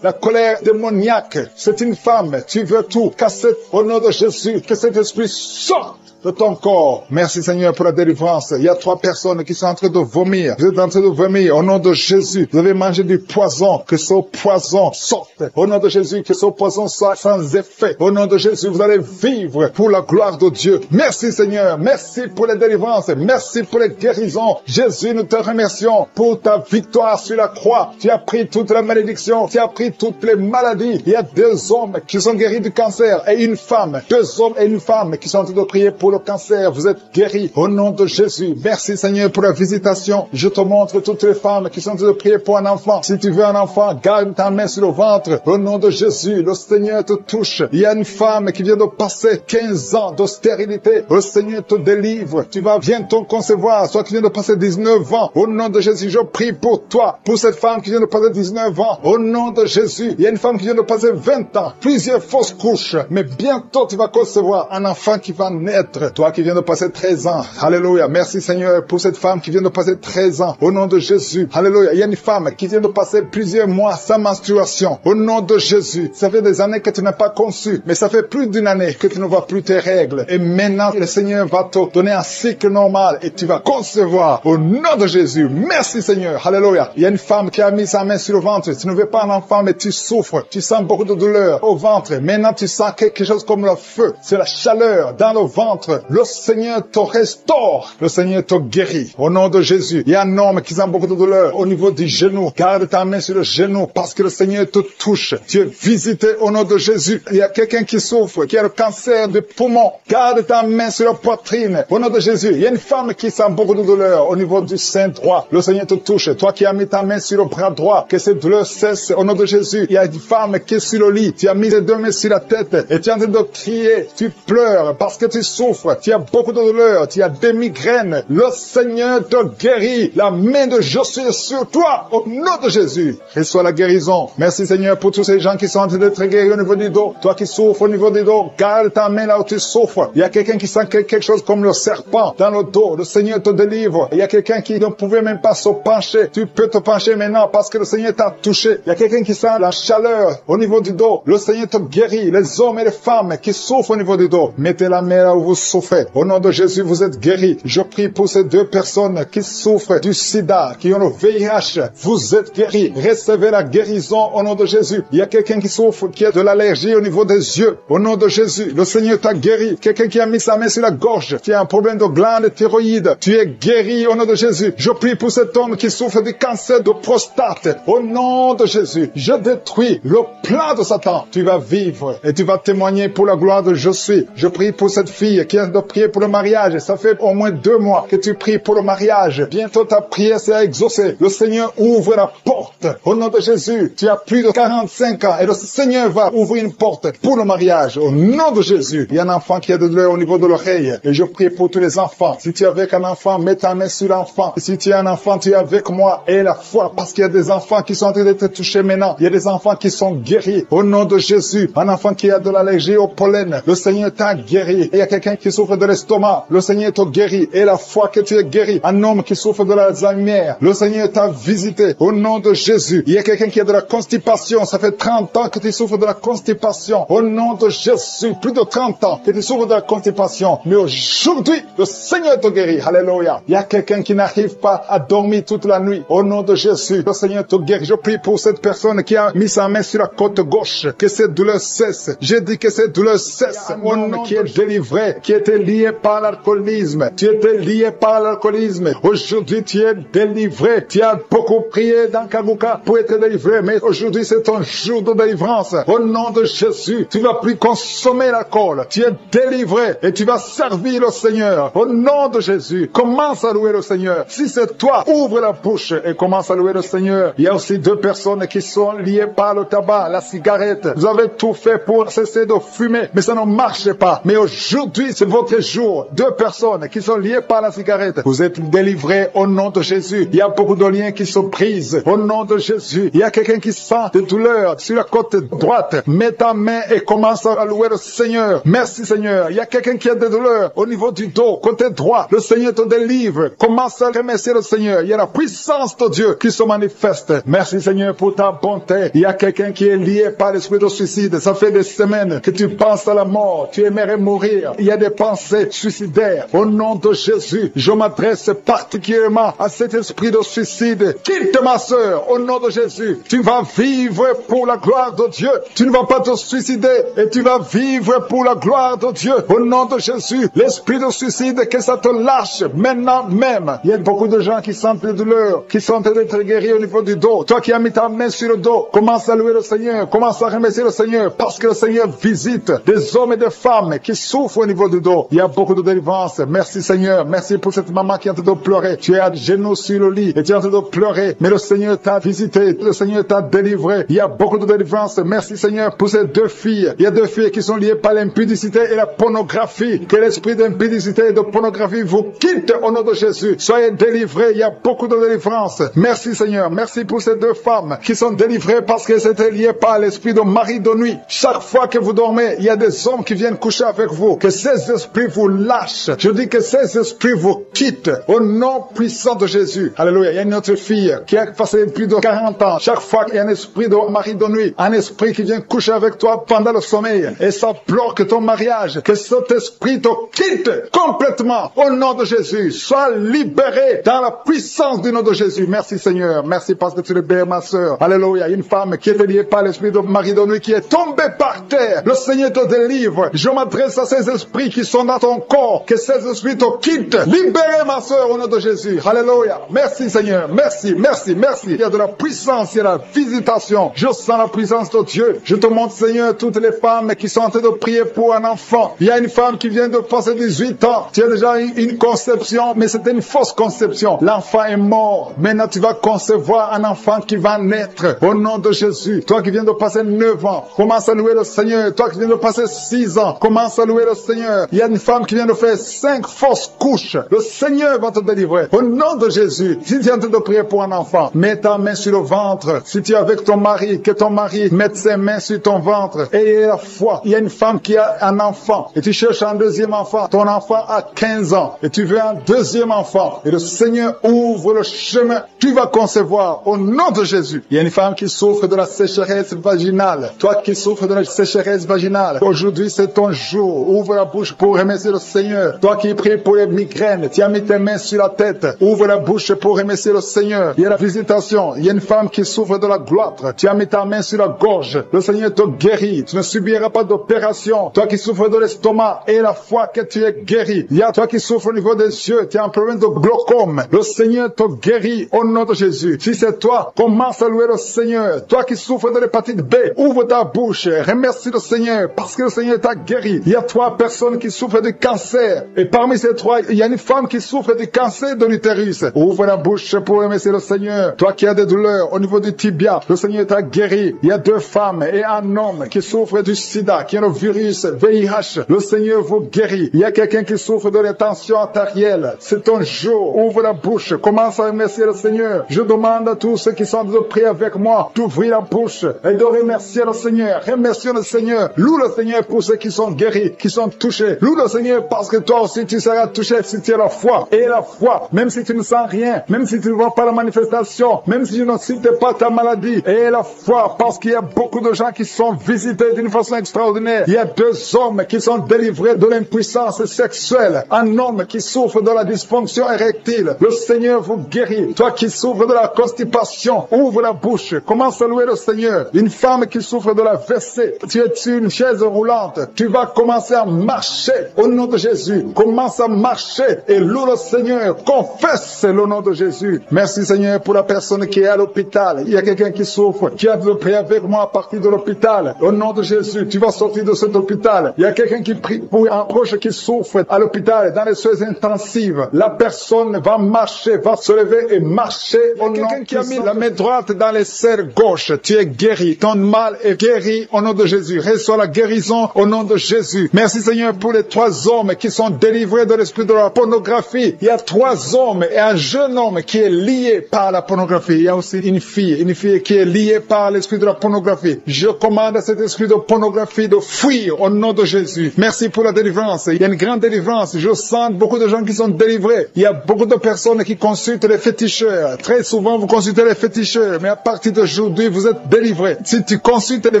la colère démoniaque. C'est une femme, tu veux tout casser au nom de Jésus, que cet esprit sorte de ton corps. Merci Seigneur pour la délivrance. Il y a 3 personnes qui sont en train de vomir. Vous êtes en train de vomir au nom de Jésus. Vous avez mangé du poison. Que ce poison sorte. Au nom de Jésus, que ce poison soit sans effet. Au nom de Jésus, vous allez vivre pour la gloire de Dieu. Merci Seigneur. Merci pour les délivrances. Merci pour les guérisons. Jésus, nous te remercions pour ta victoire sur la croix. Tu as pris toute la malédiction. Tu as pris toutes les maladies. Il y a 2 hommes qui sont guéris du cancer et une femme. 2 hommes et une femme qui sont en train de prier pour le cancer. Vous êtes guéris au nom de Jésus. Merci Seigneur pour la visitation. Je te montre toutes les femmes qui sont en train de prier pour un enfant. Si tu veux un enfant, garde ta main sur le ventre. Au nom de Jésus, le Seigneur te touche. Il y a une femme qui vient de passer 15 ans de stérilité. Le Seigneur te délivre. Tu vas bientôt concevoir. Toi qui viens de passer 19 ans. Au nom de Jésus, je prie pour toi. Pour cette femme qui vient de passer 19 ans. Au nom de Jésus. Il y a une femme qui vient de passer 20 ans. Plusieurs fausses couches. Mais bientôt tu vas concevoir un enfant qui va naître. Toi qui viens de passer 13 ans. Alléluia. Merci Seigneur pour cette femme qui vient de passer 13 ans. Au nom de Jésus. Alléluia. Il y a une femme qui vient de passer plusieurs mois sans menstruation. Au nom de Jésus. Ça fait des années que tu n'as pas conçu. Mais ça fait plus d'une année que tu ne vois plus tes règles. Et maintenant, le Seigneur va te donner un cycle normal et tu vas concevoir. Au nom de Jésus. Merci Seigneur. Alléluia. Il y a une femme qui a mis sa main sur le ventre. Tu ne veux pas un enfant mais tu souffres. Tu sens beaucoup de douleur au ventre. Maintenant, tu sens quelque chose comme le feu. C'est la chaleur dans le ventre. Le Seigneur te restaure. Le Seigneur te guérit. Au nom de Jésus. Il y a un homme qui sent beaucoup de douleur au niveau du genou. Garde ta main sur le genou parce que le Seigneur te touche. Tu es visité au nom de Jésus. Il y a quelqu'un qui souffre, qui a le cancer du poumon. Garde ta main sur la poitrine. Au nom de Jésus. Il y a une femme qui sent beaucoup de douleur au niveau du sein droit. Le Seigneur te touche. Toi qui as mis ta main sur le bras droit, que cette douleur cesse au nom de Jésus. Il y a une femme qui est sur le lit. Tu as mis tes 2 mains sur la tête et tu es en train de crier. Tu pleures parce que tu souffres. Tu as beaucoup de douleur. Tu as des migraines. Le Seigneur te guérit. La main de Jésus est sur toi. Au nom de Jésus. Reçois la guérison. Merci Seigneur pour tous ces gens qui sont en train d'être guéris au niveau du dos. Toi qui souffres au niveau du dos, garde ta main là où tu souffres. Il y a quelqu'un qui sent quelque chose comme le serpent dans le dos. Le Seigneur te délivre. Il y a quelqu'un qui ne pouvait même pas se pencher. Tu peux te pencher maintenant parce que le Seigneur t'a touché. Il y a quelqu'un qui sent la chaleur au niveau du dos. Le Seigneur te guérit. Les hommes et les femmes qui souffrent au niveau du dos, mettez la main là où vous souffrez. Au nom de Jésus, vous êtes guéris. Je prie pour ces 2 personnes qui souffrent du sida, qui ont le VIH. Vous êtes guéris. Recevez la guérison au nom de Jésus. Il y a quelqu'un qui souffre, qui a de l'allergie au niveau des yeux. Au nom de Jésus, le Seigneur t'a guéri. Quelqu'un qui a mis sa main sur la gorge, qui a un problème de glande thyroïde. Tu es guéri au nom de Jésus. Je prie pour cet homme qui souffre du cancer de prostate. Au nom de Jésus, je détruis le plan de Satan. Tu vas vivre et tu vas témoigner pour la gloire de Je suis. Je prie pour cette fille qui a de prier pour le mariage. Ça fait au moins 2 mois que tu pries pour le mariage. Bientôt ta prière sera exaucée. Le Seigneur ouvre la porte. Au nom de Jésus, tu as plus de 45 ans et le Seigneur va ouvrir une porte pour le mariage. Au nom de Jésus, il y a un enfant qui a de douleur au niveau de l'oreille. Et je prie pour tous les enfants. Si tu es avec un enfant, mets ta main sur l'enfant. Si tu es un enfant, tu es avec moi. Et la foi, parce qu'il y a des enfants qui sont en train d'être touchés maintenant. Il y a des enfants qui sont guéris. Au nom de Jésus, un enfant qui a de l'allergie au pollen, le Seigneur t'a guéri. Et il y a quelqu'un qui souffre de l'estomac, le Seigneur t'a guéri. Et la foi que tu es guéri. Un homme qui souffre de l'Alzheimer, le Seigneur t'a visité. Au nom de Jésus, il y a quelqu'un qui a de la constipation. Ça fait 30 ans que tu souffres de la constipation. Au nom de Jésus, plus de 30 ans que tu souffres de la constipation. Mais aujourd'hui, le Seigneur te guérit. Alléluia. Il y a quelqu'un qui n'arrive pas à dormir toute la nuit. Au nom de Jésus, le Seigneur te guérit. Je prie pour cette personne qui a mis sa main sur la côte gauche. Que cette douleur cesse. J'ai dit que cette douleur cesse. Un homme qui est délivré, qui était lié par l'alcoolisme. Tu étais lié par l'alcoolisme. Aujourd'hui, tu es délivré. Tu as beaucoup prié dans Kanguka pour être délivré. Mais aujourd'hui, c'est ton jour de délivrance. Au nom de Jésus, tu ne vas plus consommer l'alcool. Tu es délivré et tu vas servir le Seigneur. Au nom de Jésus, commence à louer le Seigneur. Si c'est toi, ouvre la bouche et commence à louer le Seigneur. Il y a aussi 2 personnes qui sont liées par le tabac, la cigarette. Vous avez tout fait pour cesser de fumer, mais ça ne marche pas. Mais aujourd'hui, c'est votre jour. 2 personnes qui sont liées par la cigarette. Vous êtes délivrés au nom de Jésus. Il y a beaucoup de liens qui se brisent au nom de Jésus. Il y a quelqu'un qui sent des douleurs sur la côte droite. Mets ta main et commence à louer le Seigneur. Merci Seigneur. Il y a quelqu'un qui a des douleurs au niveau du dos, côté droit. Le Seigneur te délivre. Commence à remercier le Seigneur. Il y a la puissance grâce de Dieu qui se manifeste. Merci Seigneur pour ta bonté. Il y a quelqu'un qui est lié par l'esprit de suicide. Ça fait des semaines que tu penses à la mort. Tu aimerais mourir. Il y a des pensées suicidaires. Au nom de Jésus, je m'adresse particulièrement à cet esprit de suicide. Quitte ma sœur. Au nom de Jésus, tu vas vivre pour la gloire de Dieu. Tu ne vas pas te suicider et tu vas vivre pour la gloire de Dieu. Au nom de Jésus, l'esprit de suicide, que ça te lâche maintenant même. Il y a beaucoup de gens qui sentent des douleurs, qui sont en train d'être guéris au niveau du dos. Toi qui as mis ta main sur le dos, commence à louer le Seigneur, commence à remercier le Seigneur, parce que le Seigneur visite des hommes et des femmes qui souffrent au niveau du dos. Il y a beaucoup de délivrance. Merci Seigneur, merci pour cette maman qui est en train de pleurer. Tu es à genoux sur le lit et tu es en train de pleurer, mais le Seigneur t'a visité, le Seigneur t'a délivré. Il y a beaucoup de délivrance. Merci Seigneur pour ces deux filles. Il y a deux filles qui sont liées par l'impudicité et la pornographie. Que l'esprit d'impudicité et de pornographie vous quitte au nom de Jésus. Soyez délivrés. Il y a beaucoup de délivrance. Merci Seigneur. Merci pour ces deux femmes qui sont délivrées parce qu'elles étaient liées par l'esprit de mari de nuit. Chaque fois que vous dormez, il y a des hommes qui viennent coucher avec vous. Que ces esprits vous lâchent. Je dis que ces esprits vous quittent au nom puissant de Jésus. Alléluia. Il y a une autre fille qui a passé plus de 40 ans. Chaque fois qu'il y a un esprit de mari de nuit, un esprit qui vient coucher avec toi pendant le sommeil et ça bloque ton mariage, que cet esprit te quitte complètement au nom de Jésus. Sois libéré dans la puissance du nom de Jésus. Merci Seigneur. Merci parce que tu libères ma sœur. Alléluia. Une femme qui est liée par l'esprit de mari de nuit qui est tombée par terre. Le Seigneur te délivre. Je m'adresse à ces esprits qui sont dans ton corps. Que ces esprits te quittent. Libérez ma sœur au nom de Jésus. Alléluia. Merci Seigneur. Merci, merci, merci. Il y a de la puissance, il y a la visitation. Je sens la puissance de Dieu. Je te montre Seigneur toutes les femmes qui sont en train de prier pour un enfant. Il y a une femme qui vient de passer 18 ans. Tu as déjà une conception, mais c'était une fausse conception. L'enfant est mort. Maintenant tu vas concevoir un enfant qui va naître au nom de Jésus. Toi qui viens de passer 9 ans, commence à louer le Seigneur. Toi qui viens de passer 6 ans, commence à louer le Seigneur. Il y a une femme qui vient de faire 5 fausses couches. Le Seigneur va te délivrer au nom de Jésus. Si tu es en train de prier pour un enfant, mets ta main sur le ventre. Si tu es avec ton mari, que ton mari mette ses mains sur ton ventre. Et la foi. Il y a une femme qui a un enfant et tu cherches un deuxième enfant. Ton enfant a 15 ans et tu veux un deuxième enfant. Et le Seigneur ouvre le chemin. Tu vas concevoir au nom de Jésus. Il y a une femme qui souffre de la sécheresse vaginale. Toi qui souffres de la sécheresse vaginale, aujourd'hui c'est ton jour. Ouvre la bouche pour remercier le Seigneur. Toi qui pries pour les migraines, tu as mis tes mains sur la tête. Ouvre la bouche pour remercier le Seigneur. Il y a la visitation. Il y a une femme qui souffre de la gloître. Tu as mis ta main sur la gorge. Le Seigneur te guérit. Tu ne subiras pas d'opération. Toi qui souffres de l'estomac et la foi que tu es guéri. Il y a toi qui souffres au niveau des yeux. Tu as un problème de glaucome. Le Seigneur te guérit au nom de Jésus. Si c'est toi, commence à louer le Seigneur. Toi qui souffres de l'hépatite B, ouvre ta bouche. Remercie le Seigneur parce que le Seigneur t'a guéri. Il y a 3 personnes qui souffrent de cancer. Et parmi ces 3, il y a une femme qui souffre du cancer de l'utérus. Ouvre la bouche pour remercier le Seigneur. Toi qui as des douleurs au niveau du tibia, le Seigneur t'a guéri. Il y a 2 femmes et un homme qui souffrent du sida, qui a le virus VIH. Le Seigneur vous guérit. Il y a quelqu'un qui souffre de l'intention artérielle. C'est ton jour. Ouvre la bouche. Commence à remercier le Seigneur. Je demande à tous ceux qui sont de prier avec moi d'ouvrir la bouche et de remercier le Seigneur. Remercie le Seigneur. Loue le Seigneur pour ceux qui sont guéris, qui sont touchés. Loue le Seigneur parce que toi aussi tu seras touché si tu as la foi. Et la foi, même si tu ne sens rien, même si tu ne vois pas la manifestation, même si tu ne cites pas ta maladie. Et la foi, parce qu'il y a beaucoup de gens qui sont visités d'une façon extraordinaire. Il y a 2 hommes qui sont délivrés de l'impuissance sexuelle. Un homme qui souffre de la dysfonction érectile. Le Seigneur vous guérit. Toi qui souffres de la constipation, ouvre la bouche. Commence à louer le Seigneur. Une femme qui souffre de la WC, tu es sur une chaise roulante. Tu vas commencer à marcher au nom de Jésus. Commence à marcher et loue le Seigneur. Confesse le nom de Jésus. Merci Seigneur pour la personne qui est à l'hôpital. Il y a quelqu'un qui souffre, qui a de prier avec moi à partir de l'hôpital. Au nom de Jésus, tu vas sortir de cet hôpital. Il y a quelqu'un qui prie pour un proche qui souffre à l'hôpital, dans les soins intensives. La personne va marcher, va se lever et marcher. Il y a quelqu'un qui a mis la main droite dans les serres gauche. Tu es guéri. Ton mal est guéri au nom de Jésus. Reçois la guérison au nom de Jésus. Merci Seigneur pour les 3 hommes qui sont délivrés de l'esprit de la pornographie. Il y a 3 hommes et un jeune homme qui est lié par la pornographie. Il y a aussi une fille qui est liée par l'esprit de la pornographie. Je commande à cet esprit de pornographie de fuir au nom de Jésus. Merci pour la délivrance. Il y a une grande délivrance. Je sens beaucoup de gens qui sont délivrés. Il y a beaucoup de personnes qui consultent les féticheurs féticheurs. Très souvent, vous consultez les féticheurs, mais à partir d'aujourd'hui, vous êtes délivrés. Si tu consultes les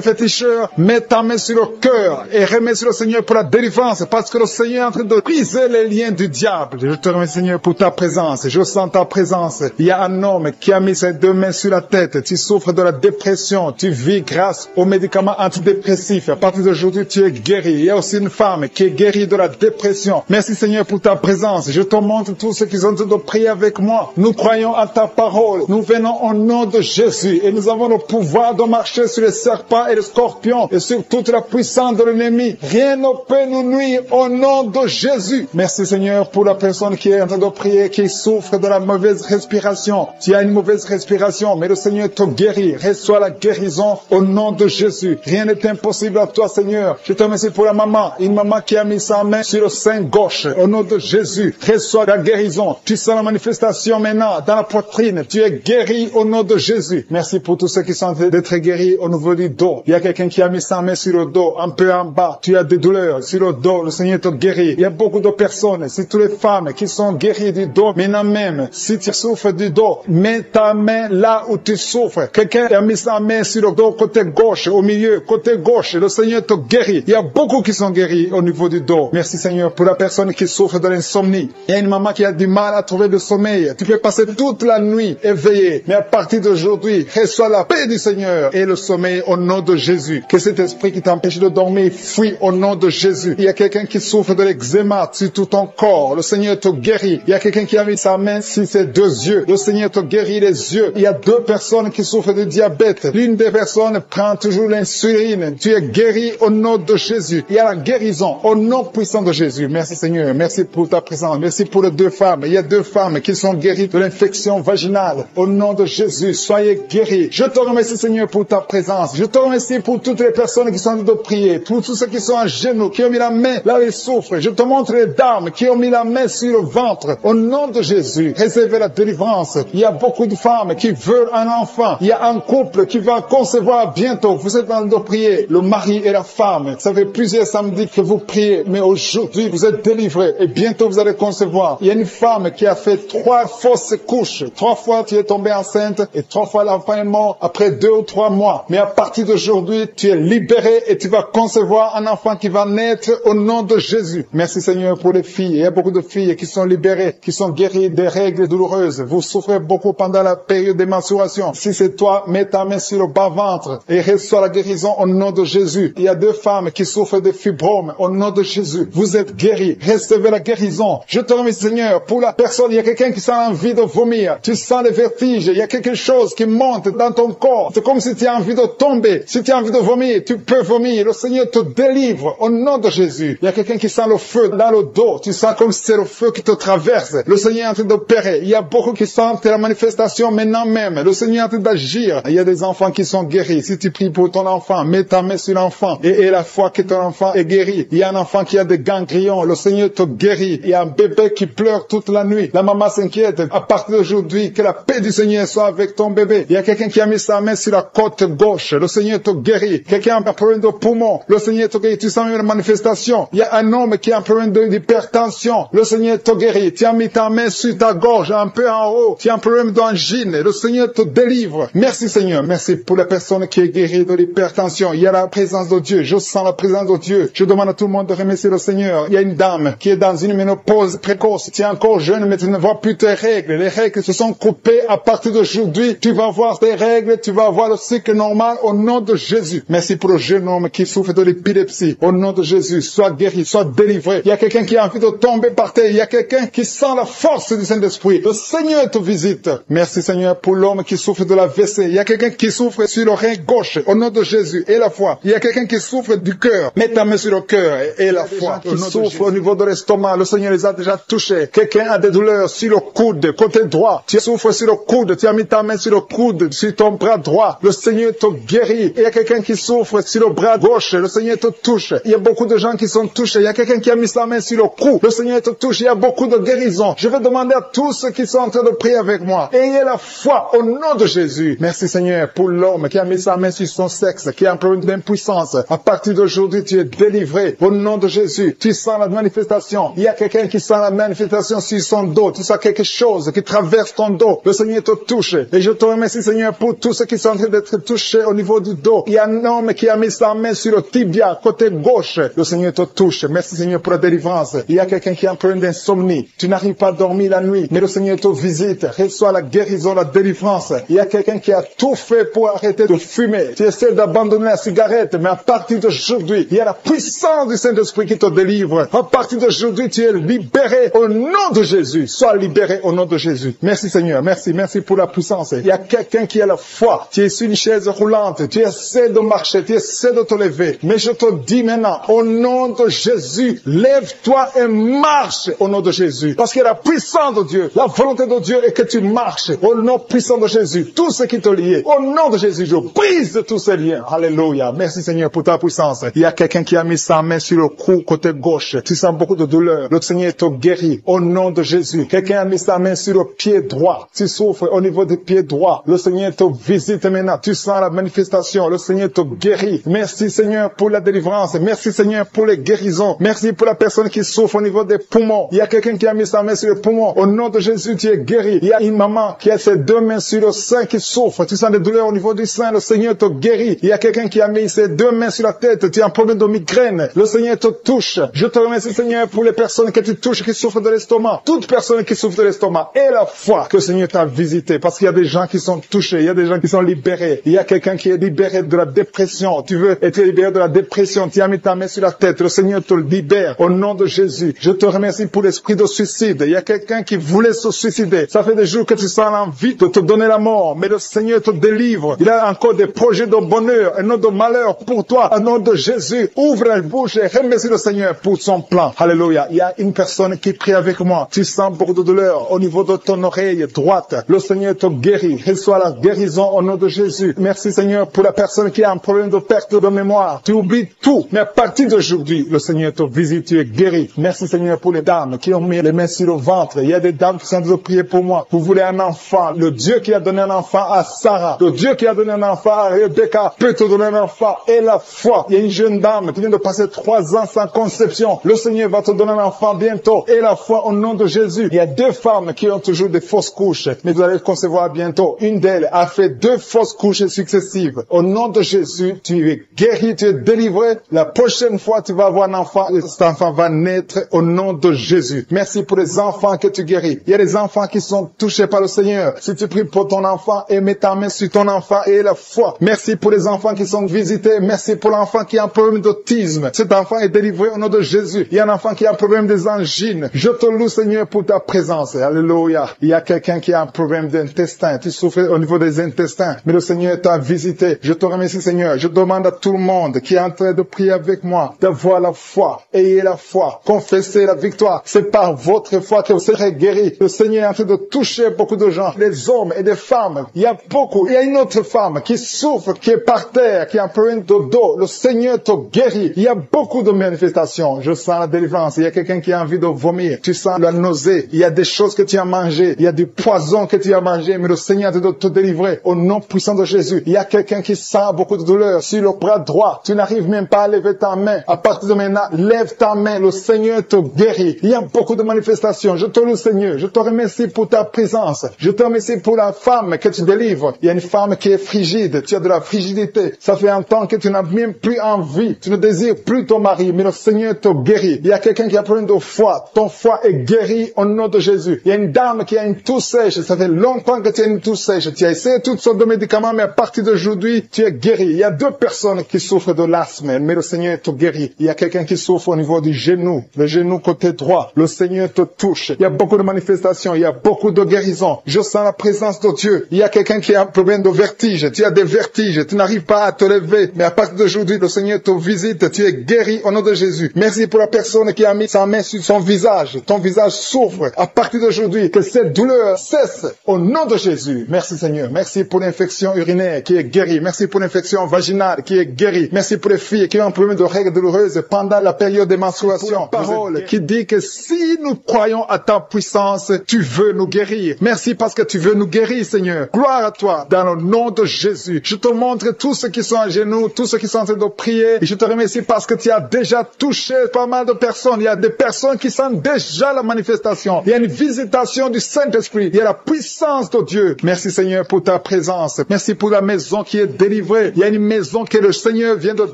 féticheurs, mets ta main sur le cœur et remercie le Seigneur pour la délivrance, parce que le Seigneur est en train de briser les liens du diable. Je te remercie, Seigneur, pour ta présence. Je sens ta présence. Il y a un homme qui a mis ses deux mains sur la tête. Tu souffres de la dépression. Tu vis grâce aux médicaments antidépressifs. À partir d'aujourd'hui, tu es guéri. Il y a aussi une femme qui est guérie de la dépression. Merci, Seigneur, pour ta présence. Je te montre tous ceux qui sont en train de prier avec moi. Nous croyons à ta parole. Nous venons au nom de Jésus et nous avons le pouvoir de marcher sur les serpents et les scorpions et sur toute la puissance de l'ennemi. Rien ne peut nous nuire au nom de Jésus. Merci, Seigneur, pour la personne qui est en train de prier, qui souffre de la mauvaise respiration. Tu as une mauvaise respiration, mais le Seigneur te guérit. Reçois la guérison au nom de Jésus. Rien n'est impossible à toi, Seigneur. Je te remercie pour la maman, une maman qui a mis sa main sur le sein gauche. Au nom de Jésus, reçois la guérison. Tu sens la manifestation maintenant dans la poitrine. Tu es guéri au nom de Jésus. Merci pour tous ceux qui sont en train d'être guéris au niveau du dos. Il y a quelqu'un qui a mis sa main sur le dos, un peu en bas. Tu as des douleurs sur le dos. Le Seigneur te guérit. Il y a beaucoup de personnes, c'est toutes les femmes qui sont guéries du dos. Maintenant même, si tu souffres du dos, mets ta main là où tu souffres. Quelqu'un a mis sa main sur le dos, côté gauche, au milieu, côté gauche. Le Seigneur te guérit. Il y a beaucoup qui sont guéris au niveau du dos. Merci, Seigneur, pour la personne qui souffre de l'insomnie. Il y a une maman qui a du mal à trouver le sommeil. Tu peux passer toute la nuit éveillé. Mais à partir d'aujourd'hui, reçois la paix du Seigneur et le sommeil au nom de Jésus. Que cet esprit qui t'empêche de dormir fuit au nom de Jésus. Il y a quelqu'un qui souffre de l'eczéma sur tout ton corps. Le Seigneur te guérit. Il y a quelqu'un qui a mis sa main sur ses deux yeux. Le Seigneur te guérit les yeux. Il y a deux personnes qui souffrent de diabète. L'une des personnes prend toujours l'insuline. Tu es guéri au nom de Jésus. Il y a la guérison au nom puissant de Jésus. Merci, Seigneur. Merci pour ta présence. Merci pour les deux femmes. Il y a deux femmes qui sont guéries de l'infection vaginale. Au nom de Jésus, soyez guéris. Je te remercie, Seigneur, pour ta présence. Je te remercie pour toutes les personnes qui sont en train de prier, pour tous ceux qui sont à genoux, qui ont mis la main là où ils souffrent. Je te montre les dames qui ont mis la main sur le ventre. Au nom de Jésus, réservez la délivrance. Il y a beaucoup de femmes qui veulent un enfant. Il y a un couple qui va concevoir bientôt. Vous êtes en train de prier, le mari et la femme. Ça fait plusieurs samedis que vous priez, mais aujourd'hui, vous êtes délivrés et bientôt vous allez concevoir. Il y a une femme qui a fait 3 fausses couches. 3 fois tu es tombée enceinte et 3 fois l'enfant est mort après 2 ou 3 mois. Mais à partir d'aujourd'hui, tu es libéré et tu vas concevoir un enfant qui va naître au nom de Jésus. Merci, Seigneur, pour les filles. Il y a beaucoup de filles qui sont libérées, qui sont guéries des règles douloureuses. Vous souffrez beaucoup pendant la période des mensurations. Si c'est toi, mets ta main sur le bas-ventre et reçois la guérison au nom de Jésus. Il y a 2 femmes qui souffrent de fibromes au nom de Jésus. Vous êtes guéris. Recevez la guérison. Je te remercie, Seigneur, pour la personne. Il y a quelqu'un qui sent envie de vomir. Tu sens les vertiges. Il y a quelque chose qui monte dans ton corps. C'est comme si tu as envie de tomber. Si tu as envie de vomir, tu peux vomir. Le Seigneur te délivre au nom de Jésus. Il y a quelqu'un qui sent le feu dans le dos. Tu sens comme si c'est le feu qui te traverse. Le Seigneur est en train d'opérer. Il y a beaucoup qui sentent la manifestation maintenant même. Le Seigneur est en train d'agir. Il y a des enfants qui sont guéris. Si tu pries pour ton enfant, mets ta main sur l'enfant et la foi que ton enfant est guéri. Il y a un enfant qui a des ganglions. Le Seigneur te guérit. Il y a un bébé qui pleure toute la nuit. La maman s'inquiète. À partir d'aujourd'hui, que la paix du Seigneur soit avec ton bébé. Il y a quelqu'un qui a mis sa main sur la côte gauche. Le Seigneur te guérit. Quelqu'un a un problème de poumon. Le Seigneur te guérit. Tu sens une manifestation. Il y a un homme qui a un problème d'hypertension. Le Seigneur te guérit. Tu as mis ta main sur ta gorge, un peu en haut. Tu as un problème d'angine. Le Seigneur te délivre. Merci, Seigneur. Merci pour la personne qui est guérie de l'hypertension. Il y a la présence de Dieu. Je sens la présence de Dieu. Je demande à tout le monde de remercier le Seigneur. Il y a une dame qui est dans une ménopause précoce. Tu es encore jeune, mais tu ne vois plus tes règles. Les règles se sont coupées. À partir d'aujourd'hui, tu vas voir tes règles. Tu vas avoir le cycle normal au nom de Jésus. Merci pour le jeune homme qui souffre de l'épilepsie. Au nom de Jésus, sois guéri, sois délivré. Il y a quelqu'un qui a envie de tomber par terre. Il y a quelqu'un qui sent la force du Saint-Esprit. Le Seigneur te visite. Merci, Seigneur, pour l'homme qui souffre de la WC. Il y a quelqu'un qui souffre sur le rein gauche. Au nom de Jésus et la foi. Il y a quelqu'un qui souffre du cœur. Mets ta main sur le cœur et la foi. Qui souffre au niveau de l'estomac. Le Seigneur les a déjà touchés. Quelqu'un a des douleurs sur le coude, côté droit. Tu souffres sur le coude. Tu as mis ta main sur le coude, sur ton bras droit. Le Seigneur te guérit. Il y a quelqu'un qui souffre sur le bras gauche. Le Seigneur te touche. Il y a beaucoup de gens qui sont touchés. Il y a quelqu'un qui a mis sa main sur le cou. Le Seigneur te touche. Il y a beaucoup de guérisons. Je vais demander à tous ceux qui sont en train de prier avec moi. Ayez la foi au nom de Jésus. Merci, Seigneur, pour l'homme qui a mis sa main sur son sexe, qui a un problème d'impuissance. À partir d'aujourd'hui, tu es délivré. Au nom de Jésus, tu sens la manifestation. Il y a quelqu'un qui sent la manifestation sur son dos. Tu sens quelque chose qui traverse traverse ton dos. Le Seigneur te touche. Et je te remercie, Seigneur, pour tous ceux qui sont en train d'être touchés au niveau du dos. Il y a un homme qui a mis sa main sur le tibia, côté gauche. Le Seigneur te touche. Merci, Seigneur, pour la délivrance. Il y a quelqu'un qui a un problème d'insomnie. Tu n'arrives pas à dormir la nuit, mais le Seigneur te visite. Reçois la guérison, la délivrance. Il y a quelqu'un qui a tout fait pour arrêter de fumer. Tu essaies d'abandonner la cigarette, mais à partir d'aujourd'hui, il y a la puissance du Saint-Esprit qui te délivre. À partir d'aujourd'hui, tu es libéré au nom de Jésus. Sois libéré au nom de Jésus. Merci, Seigneur. Merci pour la puissance. Il y a quelqu'un qui a la foi. Tu es sur une chaise roulante. Tu essaies de marcher. Tu essaies de te lever. Mais je te dis maintenant, au nom de Jésus, lève-toi et marche au nom de Jésus. Parce que la puissance de Dieu, la volonté de Dieu est que tu marches au nom puissant de Jésus. Tout ce qui te lie, au nom de Jésus, je brise tous ces liens. Alléluia. Merci, Seigneur, pour ta puissance. Il y a quelqu'un qui a mis sa main sur le cou côté gauche. Tu sens beaucoup de douleur. Le Seigneur te guérit au nom de Jésus. Quelqu'un a mis sa main sur le pied droit. Tu souffres au niveau du pied droit. Le Seigneur te visite maintenant. Tu sens la manifestation. Le Seigneur te guérit. Merci, Seigneur, pour la délivrance. Merci, Seigneur, pour les guérisons. Merci pour la personne qui souffre au niveau des poumons. Il y a quelqu'un qui a mis sa main sur le poumon. Au nom de Jésus, tu es guéri. Il y a une maman qui a ses deux mains sur le sein qui souffre. Tu sens des douleurs au niveau du sein. Le Seigneur te guérit. Il y a quelqu'un qui a mis ses deux mains sur la tête. Tu as un problème de migraine. Le Seigneur te touche. Je te remercie, Seigneur, pour les personnes que tu touches qui souffrent de l'estomac. Toute personne qui souffre de l'estomac et la foi que le Seigneur t'a visité. Parce qu'il y a des gens qui sont touchés. Il y a des gens qui sont libérés. Il y a quelqu'un qui est libéré de la dépression. Tu veux être libéré de la dépression. Tu as mis ta main sur la tête. Le Seigneur te libère au nom de Jésus. Je te remercie pour l'esprit de suicide. Il y a quelqu'un qui voulait se suicider. Ça fait des jours que tu sens l'envie de te donner la mort. Mais le Seigneur te délivre. Il a encore des projets de bonheur et non de malheur pour toi. Au nom de Jésus, ouvre la bouche et remercie le Seigneur pour son plan. Alléluia. Il y a une personne qui prie avec moi. Tu sens beaucoup de douleur au niveau de ton oreille droite. Le Seigneur te guérit. Reçois la guérison au nom de Jésus. Merci, Seigneur, pour la personne qui a un problème de perte de mémoire. Tu oublies tout. Mais à partir d'aujourd'hui, le Seigneur te visite. Tu es guéri. Merci, Seigneur, pour les dames qui ont mis les mains sur le ventre. Il y a des dames qui sont en train de prier pour moi. Vous voulez un enfant. Le Dieu qui a donné un enfant à Sarah. Le Dieu qui a donné un enfant à Rebecca peut te donner un enfant. Et la foi. Il y a une jeune dame qui vient de passer 3 ans sans conception. Le Seigneur va te donner un enfant bientôt. Et la foi au nom de Jésus. Il y a 2 femmes qui ont toujours des fausses couches. Mais vous allez concevoir bientôt. Une d'elles a fait 2 fausses couches successives. Au nom de Jésus, tu es guéri, tu es délivré. La prochaine fois, tu vas avoir un enfant. Et cet enfant va naître au nom de Jésus. Merci pour les enfants que tu guéris. Il y a des enfants qui sont touchés par le Seigneur. Si tu pries pour ton enfant et mets ta main sur ton enfant et la foi. Merci pour les enfants qui sont visités. Merci pour l'enfant qui a un problème d'autisme. Cet enfant est délivré au nom de Jésus. Il y a un enfant qui a un problème des angines. Je te loue, Seigneur, pour ta présence. Alléluia. Il y a quelqu'un qui a un problème d'intestin. Tu souffres au niveau des intestins. Mais le Seigneur t'a visité. Je te remercie, Seigneur. Je demande à tout le monde qui est en train de prier avec moi d'avoir la foi. Ayez la foi. Confessez la victoire. C'est par votre foi que vous serez guéris. Le Seigneur est en train de toucher beaucoup de gens. Les hommes et des femmes. Il y a beaucoup. Il y a une autre femme qui souffre, qui est par terre, qui a un problème de dos. Le Seigneur te guérit. Il y a beaucoup de manifestations. Je sens la délivrance. Il y a quelqu'un qui a envie de vomir. Tu sens la nausée. Il y a des choses que tu as mangées. Il y a du poison que tu as mangé. Mais le Seigneur est en train de te délivrer. Au nom puissant de Jésus. Il y a quelqu'un qui sent beaucoup de douleur sur le bras droit. Tu n'arrives même pas à lever ta main. À partir de maintenant, lève ta main. Le Seigneur te guérit. Il y a beaucoup de manifestations. Je te loue, Seigneur. Je te remercie pour ta présence. Je te remercie pour la femme que tu délivres. Il y a une femme qui est frigide. Tu as de la frigidité. Ça fait un temps que tu n'as même plus envie. Tu ne désires plus ton mari. Mais le Seigneur te guérit. Il y a quelqu'un qui a problème de foie. Ton foie est guéri au nom de Jésus. Il y a une dame qui a une toux sèche. Ça fait longtemps que tu as une toux sèche. Tu as essayé toutes sortes de médicaments, mais à partir d'aujourd'hui, tu es guéri. Il y a 2 personnes qui souffrent de l'asthme, mais le Seigneur te guérit. Il y a quelqu'un qui souffre au niveau du genou, le genou côté droit. Le Seigneur te touche. Il y a beaucoup de manifestations. Il y a beaucoup de guérisons. Je sens la présence de Dieu. Il y a quelqu'un qui a un problème de vertige. Tu as des vertiges. Tu n'arrives pas à te lever. Mais à partir d'aujourd'hui, le Seigneur te visite. Tu es guéri au nom de Jésus. Merci pour la personne qui a mis sa main sur son visage. Ton visage souffre. À partir d'aujourd'hui, que cette douleur cesse au nom de Jésus. Merci, Seigneur. Merci pour l'infection urinaire qui est guérie. Merci pour l'infection vaginale qui est guérie. Merci pour les filles qui ont un problème de règles douloureuses pendant la période des menstruations. Parole qui dit que si nous croyons à ta puissance, tu veux nous guérir. Merci parce que tu veux nous guérir, Seigneur. Gloire à toi dans le nom de Jésus. Je te montre tous ceux qui sont à genoux, tous ceux qui sont en train de prier. Et je te remercie parce que tu as déjà touché pas mal de personnes. Il y a des personnes qui sentent déjà la manifestation. Il y a une visitation du Saint Saint-Esprit. Il y a la puissance de Dieu. Merci Seigneur pour ta présence. Merci pour la maison qui est délivrée. Il y a une maison que le Seigneur vient de